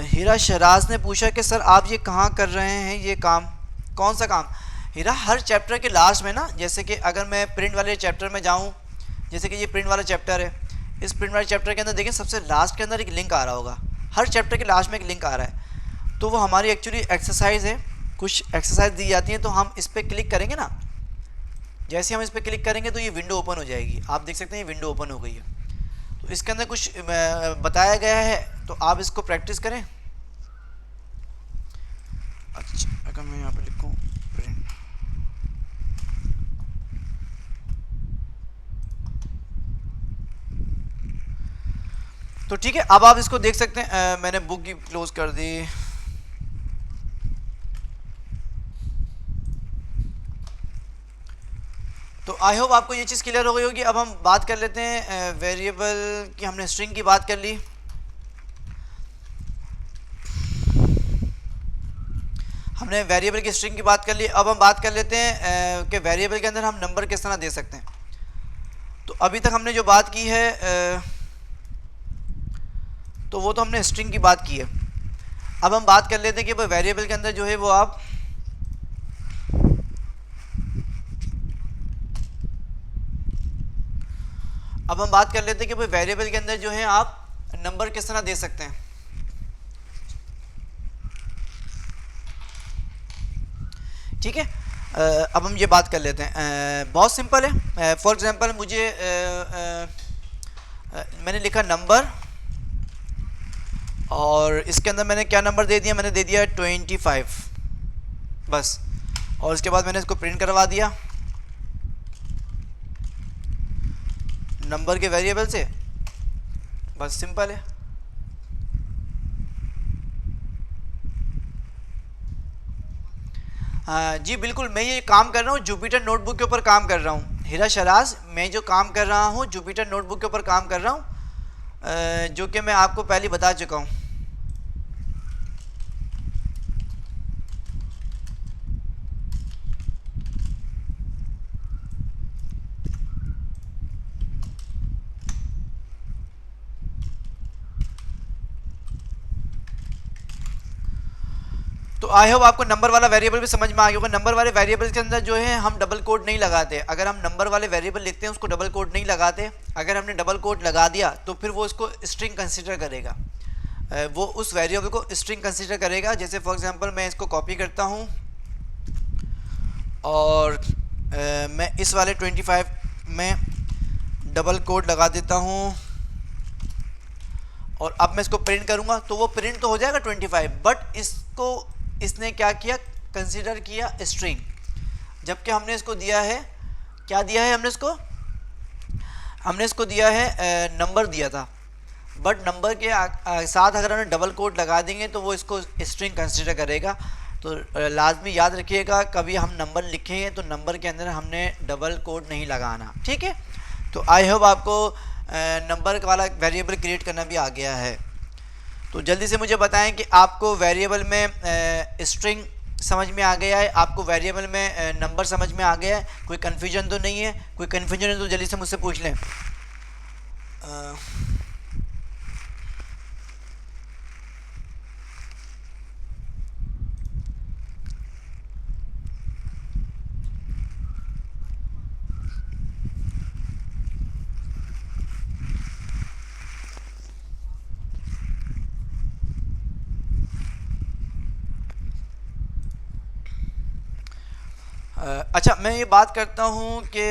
हीरा शहराज ने पूछा कि सर आप ये कहाँ कर रहे हैं ये काम, कौन सा काम? हीरा, हर चैप्टर के लास्ट में ना, जैसे कि अगर मैं प्रिंट वाले चैप्टर में जाऊँ, जैसे कि ये प्रिंट वाला चैप्टर है, इस प्रिंट वाले चैप्टर के अंदर देखें सबसे लास्ट के अंदर एक लिंक आ रहा होगा, हर चैप्टर के लास्ट में एक लिंक आ रहा है, तो वो हमारी एक्चुअली एक्सरसाइज है, कुछ एक्सरसाइज दी जाती हैं, तो हम इस पर क्लिक करेंगे ना, जैसे हम इस पर क्लिक करेंगे तो ये विंडो ओपन हो जाएगी। आप देख सकते हैं ये विंडो ओपन हो गई है, तो इसके अंदर कुछ बताया गया है, तो आप इसको प्रैक्टिस करें। अच्छा, अगर मैं यहाँ पे लिखूँ प्रिंट, तो ठीक है, अब आप इसको देख सकते हैं। मैंने बुक की क्लोज कर दी। तो आई होप आपको ये चीज़ क्लियर हो गई होगी। अब हम बात कर लेते हैं वेरिएबल की, हमने स्ट्रिंग की बात कर ली, हमने वेरिएबल की स्ट्रिंग की बात कर ली। अब हम बात कर लेते हैं कि वेरिएबल के अंदर हम नंबर किस तरह दे सकते हैं। तो अभी तक हमने जो बात की है तो वो तो हमने स्ट्रिंग की बात की है। अब हम बात कर लेते हैं कि वेरिएबल के अंदर जो है वो आप अब हम बात कर लेते हैं कि वेरिएबल के अंदर जो है आप नंबर किस तरह दे सकते हैं। ठीक है, अब हम ये बात कर लेते हैं। बहुत सिंपल है। फॉर एग्जांपल मुझे मैंने लिखा नंबर, और इसके अंदर मैंने क्या नंबर दे दिया, मैंने दे दिया 25 बस, और इसके बाद मैंने इसको प्रिंट करवा दिया नंबर के वेरिएबल से, बस सिंपल है। हाँ जी बिल्कुल, मैं ये काम कर रहा हूँ जुपिटर नोटबुक के ऊपर काम कर रहा हूँ। हीरा शराज, मैं जो काम कर रहा हूँ जुपिटर नोटबुक के ऊपर काम कर रहा हूँ, जो कि मैं आपको पहले बता चुका हूँ। तो आई होप आपको नंबर वाला वेरिएबल भी समझ में आ गया होगा। नंबर वाले वेरिएबल के अंदर जो है हम डबल कोड नहीं लगाते। अगर हम नंबर वाले वेरिएबल लिखते हैं उसको डबल कोड नहीं लगाते। अगर हमने डबल कोड लगा दिया तो फिर वो इसको स्ट्रिंग कंसीडर करेगा, वो उस वेरिएबल को स्ट्रिंग कंसीडर करेगा। जैसे फॉर एग्जांपल मैं इसको कॉपी करता हूँ और मैं इस वाले 25 में डबल कोड लगा देता हूँ, और अब मैं इसको प्रिंट करूँगा तो वो प्रिंट तो हो जाएगा 25, बट इसको इसने क्या किया, कंसीडर किया स्ट्रिंग, जबकि हमने इसको दिया है, क्या दिया है हमने इसको दिया है नंबर दिया था, बट नंबर के साथ अगर हमने डबल कोट लगा देंगे तो वो इसको स्ट्रिंग कंसीडर करेगा। तो लाजमी याद रखिएगा, कभी हम नंबर लिखेंगे तो नंबर के अंदर हमने डबल कोट नहीं लगाना, ठीक है। तो आई होप आपको नंबर वाला वेरिएबल क्रिएट करना भी आ गया है। तो जल्दी से मुझे बताएं कि आपको वेरिएबल में स्ट्रिंग समझ में आ गया है, आपको वेरिएबल में नंबर समझ में आ गया है, कोई कन्फ्यूजन तो नहीं है। कोई कन्फ्यूजन है तो जल्दी से मुझसे पूछ लें। अच्छा, मैं ये बात करता हूँ कि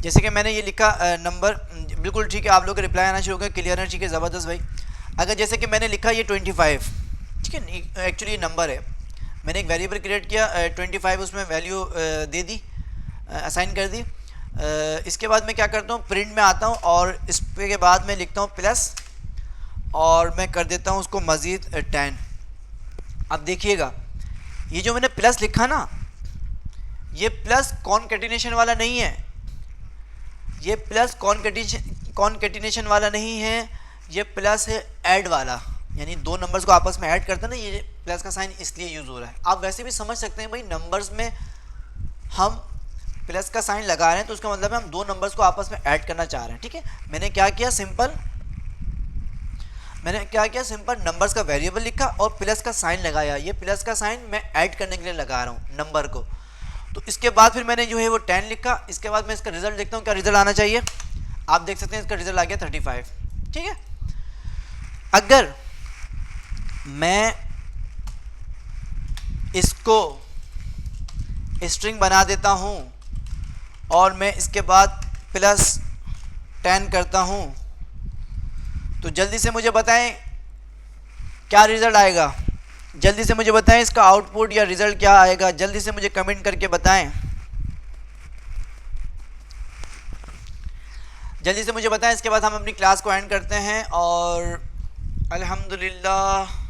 जैसे कि मैंने ये लिखा नंबर, बिल्कुल ठीक है, आप लोग रिप्लाई आना शुरू हो गया, क्लियर है, ठीक है, ज़बरदस्त भाई। अगर जैसे कि मैंने लिखा ये 25, ठीक है, एक्चुअली ये नंबर है, मैंने एक वेरिएबल क्रिएट किया 25, उसमें वैल्यू दे दी, असाइन कर दी। इसके बाद मैं क्या करता हूँ, प्रिंट में आता हूँ और इस के बाद मैं लिखता हूँ प्लस, और मैं कर देता हूँ उसको मज़ीद 10। अब देखिएगा, ये जो मैंने प्लस लिखा ना, ये प्लस कॉनकैटिनेशन वाला नहीं है, ये प्लस कॉनकैटिनेशन वाला नहीं है, ये प्लस है ऐड वाला, यानी दो नंबर्स को आपस में ऐड करते हैं ना, ये प्लस का साइन इसलिए यूज़ हो रहा है। आप वैसे भी समझ सकते हैं भाई, नंबर्स में हम प्लस का साइन लगा रहे हैं तो उसका मतलब है हम दो नंबर्स को आपस में ऐड करना चाह रहे हैं, ठीक है। मैंने क्या किया, सिंपल नंबर्स का वेरिएबल लिखा और प्लस का साइन लगाया। ये प्लस का साइन मैं ऐड करने के लिए लगा रहा हूँ नंबर को, तो इसके बाद फिर मैंने जो है वो 10 लिखा। इसके बाद मैं इसका रिजल्ट देखता हूँ क्या रिजल्ट आना चाहिए। आप देख सकते हैं इसका रिजल्ट आ गया 35। ठीक है, अगर मैं इसको स्ट्रिंग बना देता हूँ और मैं इसके बाद +10 करता हूँ, तो जल्दी से मुझे बताएं क्या रिजल्ट आएगा। जल्दी से मुझे बताएं इसका आउटपुट या रिजल्ट क्या आएगा। जल्दी से मुझे कमेंट करके बताएं। जल्दी से मुझे बताएं। इसके बाद हम अपनी क्लास को एंड करते हैं और अल्हम्दुलिल्लाह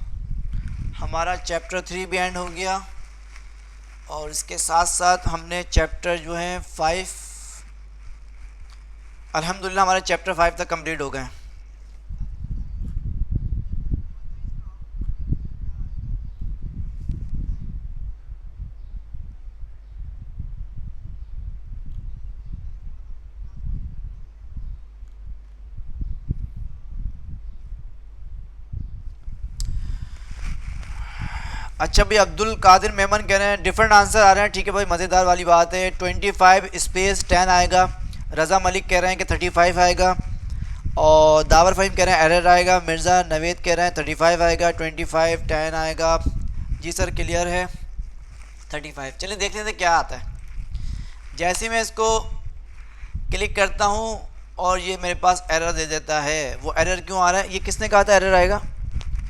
हमारा चैप्टर 3 भी एंड हो गया और इसके साथ साथ हमने चैप्टर जो है 5, अल्हम्दुलिल्लाह हमारे चैप्टर 5 तक कंप्लीट हो गए। अच्छा भाई, अब्दुल कादिर मेमन कह रहे हैं डिफरेंट आंसर आ रहे हैं। ठीक है भाई, मज़ेदार वाली बात है। 25 स्पेस 10 आएगा। रज़ा मलिक कह रहे हैं कि 35 आएगा और दावर फ़हीम कह रहे हैं एरर आएगा। मिर्ज़ा नवेद कह रहे हैं 35 आएगा। 25 10 आएगा। जी सर क्लियर है 35। चलिए देख लेते हैं क्या आता है। जैसे मैं इसको क्लिक करता हूँ और ये मेरे पास एरर दे देता है। वो एरर क्यों आ रहा है? ये किसने कहा था एरर आएगा?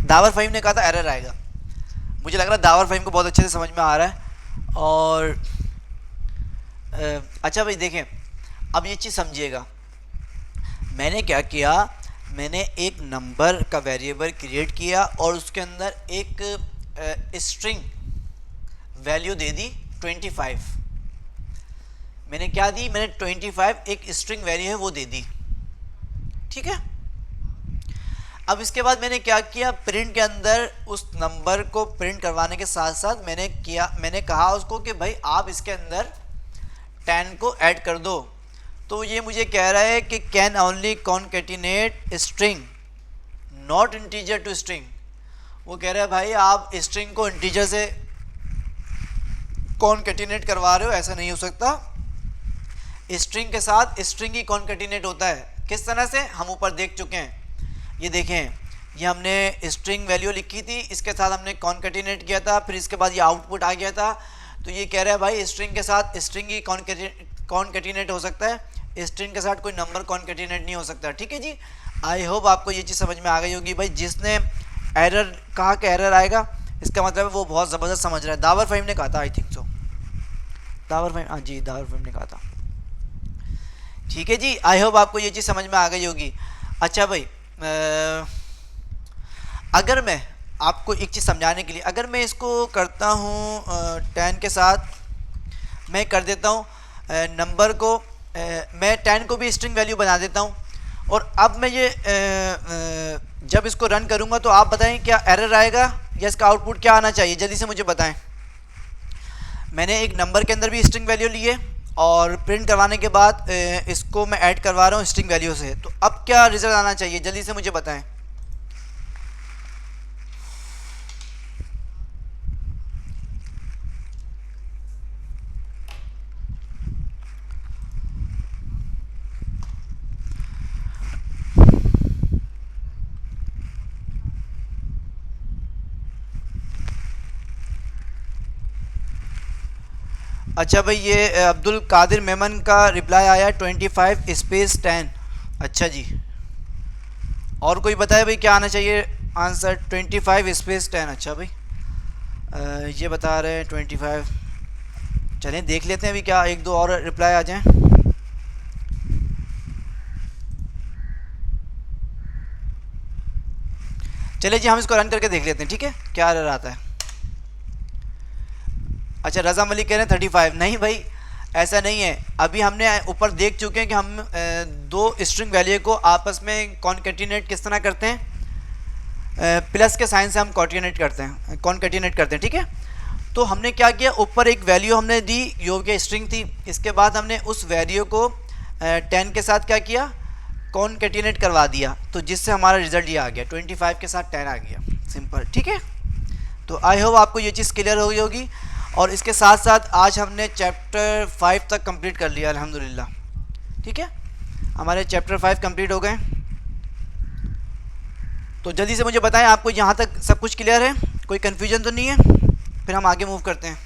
दावर फ़हीम ने कहा था एरर आएगा। मुझे लग रहा है दावर फ़हीम को बहुत अच्छे से समझ में आ रहा है। और अच्छा भाई देखें, अब ये चीज़ समझिएगा। मैंने क्या किया, मैंने एक नंबर का वेरिएबल क्रिएट किया और उसके अंदर एक स्ट्रिंग वैल्यू दे दी 25। मैंने क्या दी? मैंने 25 एक स्ट्रिंग वैल्यू है वो दे दी। ठीक है, अब इसके बाद मैंने क्या किया, प्रिंट के अंदर उस नंबर को प्रिंट करवाने के साथ साथ मैंने कहा उसको कि भाई आप इसके अंदर 10 को ऐड कर दो। तो ये मुझे कह रहा है कि can only concatenate string not integer to string. वो कह रहा है भाई आप स्ट्रिंग को इंटीजर से कॉन्केटिनेट करवा रहे हो, ऐसा नहीं हो सकता। स्ट्रिंग के साथ स्ट्रिंग ही कॉन्केटिनेट होता है। किस तरह से? हम ऊपर देख चुके हैं। ये देखें, ये हमने स्ट्रिंग वैल्यू लिखी थी, इसके साथ हमने कॉन्केटिनेट किया था, फिर इसके बाद ये आउटपुट आ गया था। तो ये कह रहा है भाई स्ट्रिंग के साथ स्ट्रिंग ही कॉन्केटिनेट हो सकता है, स्ट्रिंग के साथ कोई नंबर कॉन्केटिनेट नहीं हो सकता। ठीक है जी, आई होप आपको ये चीज़ समझ में आ गई होगी। भाई जिसने एरर कहा कि एरर आएगा, इसका मतलब है वो बहुत ज़बरदस्त समझ रहा है। दावर फ़हीम ने कहा था, I think so Dawar Faheem, हाँ जी दावर फ़हीम ने कहा था। ठीक है जी, आई होप आपको ये चीज़ समझ में आ गई होगी। अच्छा भाई, अगर मैं आपको एक चीज़ समझाने के लिए, अगर मैं इसको करता हूँ 10 के साथ मैं कर देता हूँ नंबर को, मैं 10 को भी स्ट्रिंग वैल्यू बना देता हूँ और अब मैं ये जब इसको रन करूँगा तो आप बताएं क्या एरर आएगा या इसका आउटपुट क्या आना चाहिए? जल्दी से मुझे बताएं। मैंने एक नंबर के अंदर भी स्ट्रिंग वैल्यू लिए और प्रिंट करवाने के बाद इसको मैं ऐड करवा रहा हूँ स्ट्रिंग वैल्यू से, तो अब क्या रिजल्ट आना चाहिए? जल्दी से मुझे बताएं। अच्छा भाई, ये अब्दुल कादिर मेमन का रिप्लाई आया 25 स्पेस 10। अच्छा जी, और कोई बताए भाई क्या आना चाहिए आंसर? 25 स्पेस 10। अच्छा भाई, ये बता रहे हैं 25। चलें देख लेते हैं अभी क्या एक दो और रिप्लाई आ जाएं। चलिए जी, हम इसको रन करके देख लेते हैं। ठीक है, क्या एरर आता है। अच्छा, रज़ा मलिक कह रहे हैं 35। नहीं भाई, ऐसा नहीं है। अभी हमने ऊपर देख चुके हैं कि हम दो स्ट्रिंग वैल्यू को आपस में कॉन्केटिनेट किस तरह करते हैं, प्लस के साइन से हम कॉन्केटिनेट करते हैं। ठीक है, तो हमने क्या किया, ऊपर एक वैल्यू हमने दी जो कि स्ट्रिंग थी। इसके बाद हमने उस वैल्यू को 10 के साथ क्या किया, कॉन्केटिनेट करवा दिया, तो जिससे हमारा रिजल्ट ये आ गया 25 के साथ 10 आ गया। सिंपल। ठीक है, तो आई होप आपको ये चीज़ क्लियर हो गई होगी। और इसके साथ साथ आज हमने चैप्टर 5 तक कंप्लीट कर लिया अल्हम्दुलिल्लाह। ठीक है, हमारे चैप्टर 5 कंप्लीट हो गए। तो जल्दी से मुझे बताएं, आपको यहाँ तक सब कुछ क्लियर है, कोई कन्फ्यूजन तो नहीं है? फिर हम आगे मूव करते हैं।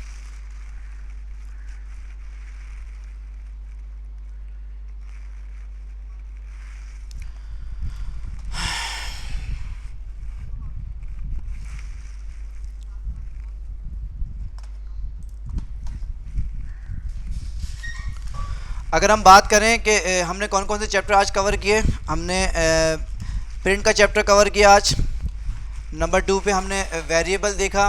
अगर हम बात करें कि हमने कौन कौन से चैप्टर आज कवर किए, हमने प्रिंट का चैप्टर कवर किया आज। नंबर 2 पे हमने वेरिएबल देखा।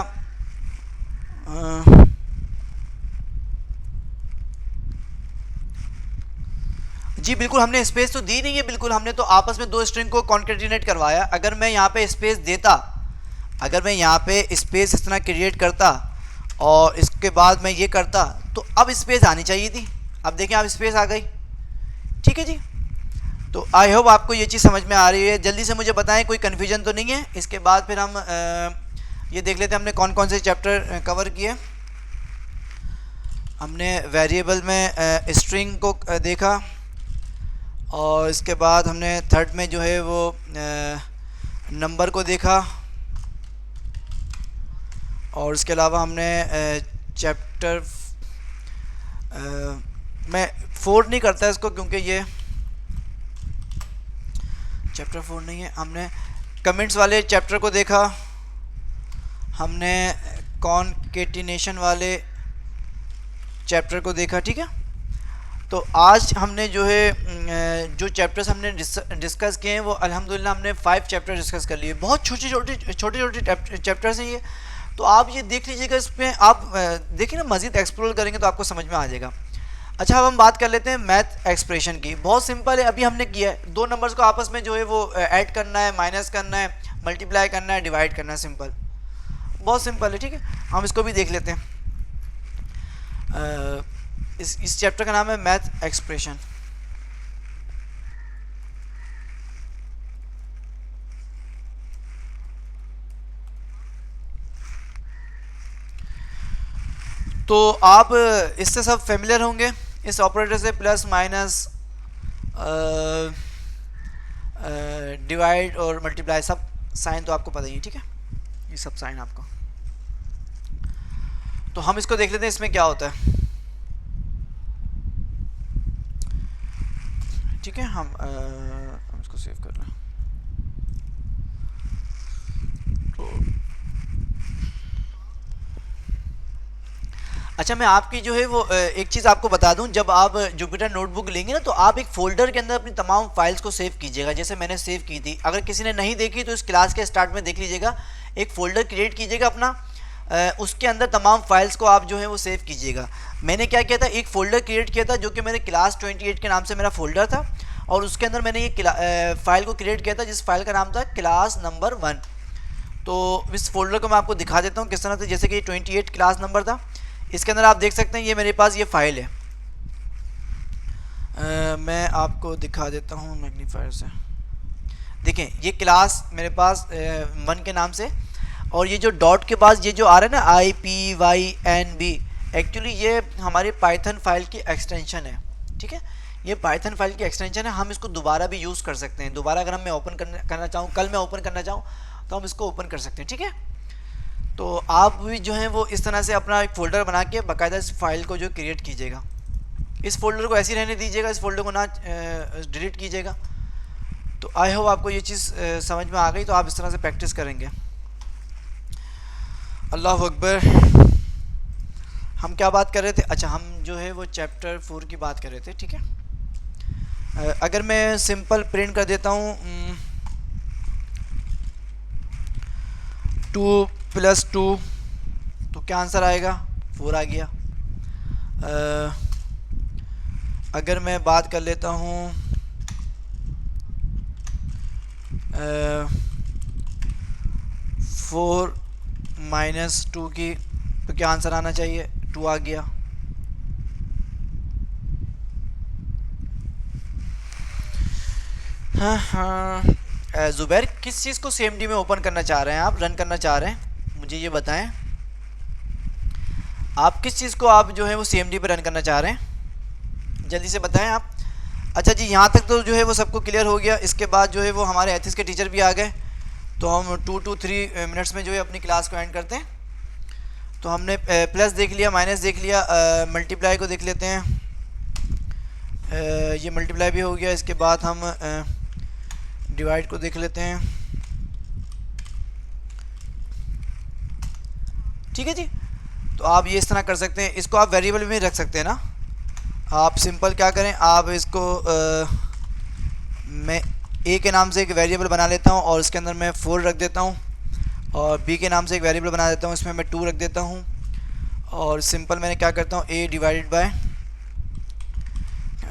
जी बिल्कुल, हमने स्पेस तो दी नहीं है, बिल्कुल हमने तो आपस में दो स्ट्रिंग को कॉन्केटिनेट करवाया। अगर मैं यहाँ पे स्पेस देता, अगर मैं यहाँ पे स्पेस इस तरह क्रिएट करता और इसके बाद मैं ये करता, तो अब स्पेस आनी चाहिए थी। अब देखें, अब स्पेस आ गई। ठीक है जी, तो आई होप आपको ये चीज़ समझ में आ रही है। जल्दी से मुझे बताएं, कोई कन्फ्यूजन तो नहीं है? इसके बाद फिर हम ये देख लेते हैं हमने कौन कौन से चैप्टर कवर किए। हमने वेरिएबल में स्ट्रिंग को देखा, और इसके बाद हमने थर्ड में जो है वो नंबर को देखा, और इसके अलावा हमने चैप्टर मैं 4 नहीं करता इसको, क्योंकि ये चैप्टर 4 नहीं है। हमने कमेंट्स वाले चैप्टर को देखा, हमने कॉन्केटिनेशन वाले चैप्टर को देखा। ठीक है, तो आज हमने जो है जो चैप्टर्स हमने डिस्कस किए हैं वो अल्हम्दुलिल्लाह हमने 5 चैप्टर डिस्कस कर लिए। बहुत छोटे छोटे चैप्टर्स हैं ये, तो आप ये देख लीजिएगा। इसमें आप देखिए ना, मज़ीद एक्सप्लोर करेंगे तो आपको समझ में आ जाएगा। अच्छा, अब हम बात कर लेते हैं मैथ एक्सप्रेशन की। बहुत सिंपल है, अभी हमने किया है, दो नंबर्स को आपस में जो है वो ऐड करना है, माइनस करना है, मल्टीप्लाई करना है, डिवाइड करना है। सिंपल, बहुत सिंपल है। ठीक है, हम इसको भी देख लेते हैं। इस चैप्टर का नाम है मैथ एक्सप्रेशन। तो आप इससे सब फेमिलियर होंगे, इस ऑपरेटर से, प्लस माइनस डिवाइड और मल्टीप्लाई, सब साइन तो आपको पता ही है। ठीक है, ये सब साइन आपको। तो हम इसको देख लेते हैं, इसमें क्या होता है। ठीक है, हम इसको सेव कर लें। अच्छा, मैं आपकी जो है वो एक चीज़ आपको बता दूं, जब आप जुपिटर नोटबुक लेंगे ना, तो आप एक फ़ोल्डर के अंदर अपनी तमाम फाइल्स को सेव कीजिएगा, जैसे मैंने सेव की थी। अगर किसी ने नहीं देखी तो इस क्लास के स्टार्ट में देख लीजिएगा। एक फ़ोल्डर क्रिएट कीजिएगा अपना, उसके अंदर तमाम फाइल्स को आप जो है वो सेव कीजिएगा। मैंने क्या किया था, एक फ़ोल्डर क्रिएट किया था जो कि मेरे क्लास 28 के नाम से मेरा फ़ोल्डर था, और उसके अंदर मैंने ये फ़ाइल को क्रिएट किया था जिस फाइल का नाम था क्लास नंबर 1। तो इस फोल्डर को मैं आपको दिखा देता हूँ किस तरह से। जैसे कि 28 क्लास नंबर था, इसके अंदर आप देख सकते हैं ये मेरे पास ये फाइल है। मैं आपको दिखा देता हूँ मैग्नीफायर से। देखें, ये क्लास मेरे पास 1 के नाम से, और ये जो डॉट के पास ये जो आ रहा है ना IPYNB, एक्चुअली ये हमारी पाइथन फाइल की एक्सटेंशन है। ठीक है, ये पाइथन फाइल की एक्सटेंशन है। हम इसको दोबारा भी यूज़ कर सकते हैं। दोबारा अगर मैं ओपन करना चाहूँ, कल मैं ओपन करना चाहूँ, तो हम इसको ओपन कर सकते हैं। ठीक है, तो आप भी जो है वो इस तरह से अपना एक फ़ोल्डर बना के बाकायदा इस फाइल को जो क्रिएट कीजिएगा। इस फोल्डर को ऐसे ही रहने दीजिएगा, इस फोल्डर को ना डिलीट कीजिएगा। तो आई होप आपको ये चीज़ समझ में आ गई, तो आप इस तरह से प्रैक्टिस करेंगे। अल्लाह अकबर। हम क्या बात कर रहे थे? अच्छा, हम जो है वो चैप्टर 4 की बात कर रहे थे। ठीक है, अगर मैं सिंपल प्रिंट कर देता हूँ 2 + 2, तो क्या आंसर आएगा? 4 आ गया। अगर मैं बात कर लेता हूँ 4 - 2 की, तो क्या आंसर आना चाहिए? 2 आ गया। हाँ हाँ, ज़ुबैर किस चीज़ को CMD में ओपन करना चाह रहे हैं आप, रन करना चाह रहे हैं, मुझे ये बताएं। आप किस चीज़ को आप जो है वो CMD पर रन करना चाह रहे हैं, जल्दी से बताएं आप। अच्छा जी, यहाँ तक तो जो है वो सबको क्लियर हो गया। इसके बाद जो है वो हमारे एथिक्स के टीचर भी आ गए, तो हम 2 to 3 मिनट्स में जो है अपनी क्लास को एंड करते हैं। तो हमने प्लस देख लिया, माइनस देख लिया, मल्टीप्लाई को देख लेते हैं। ये मल्टीप्लाई भी हो गया। इसके बाद हम डिवाइड को देख लेते हैं। ठीक है जी, तो आप ये इस तरह कर सकते हैं। इसको आप वेरिएबल में रख सकते हैं ना। आप सिंपल क्या करें, आप इसको मैं ए के नाम से एक वेरिएबल बना लेता हूँ और इसके अंदर मैं 4 रख देता हूँ, और बी के नाम से एक वेरिएबल बना देता हूँ, इसमें मैं 2 रख देता हूँ, और सिंपल मैंने क्या करता हूँ ए डिवाइडेड बाय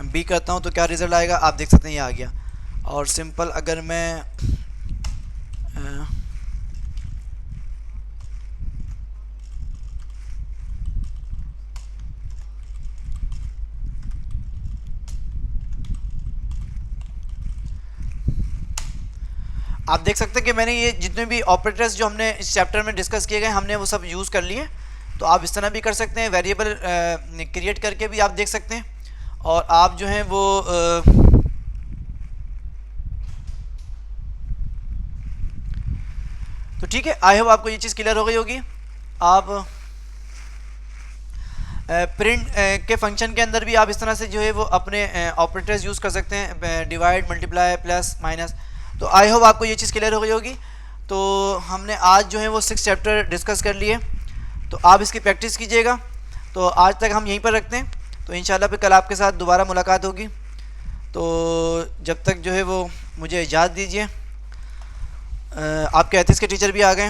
बी करता हूँ, तो क्या रिज़ल्ट आएगा आप देख सकते हैं, ये आ गया। और सिंपल अगर मैं आप देख सकते हैं कि मैंने ये जितने भी ऑपरेटर्स जो हमने इस चैप्टर में डिस्कस किए गए हमने वो सब यूज़ कर लिए। तो आप इस तरह भी कर सकते हैं, वेरिएबल क्रिएट करके भी आप देख सकते हैं, और आप जो हैं वो तो ठीक है। आई होप आपको ये चीज़ क्लियर हो गई होगी। आप प्रिंट के फंक्शन के अंदर भी आप इस तरह से जो है वो अपने ऑपरेटर्स यूज़ कर सकते हैं, डिवाइड, मल्टीप्लाई, प्लस, माइनस। तो आई होप आपको ये चीज़ क्लियर हो गई होगी। तो हमने आज जो है वो 6 चैप्टर डिस्कस कर लिए, तो आप इसकी प्रैक्टिस कीजिएगा। तो आज तक हम यहीं पर रखते हैं, तो इंशाल्लाह फिर कल आपके साथ दोबारा मुलाकात होगी। तो जब तक जो है वो मुझे इजाज़त दीजिए। आपके एथिक्स के टीचर भी आ गए।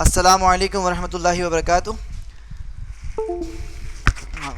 अस्सलामु अलैकुम वरहमतुल्लाहि वबरकातुहू। हाँ,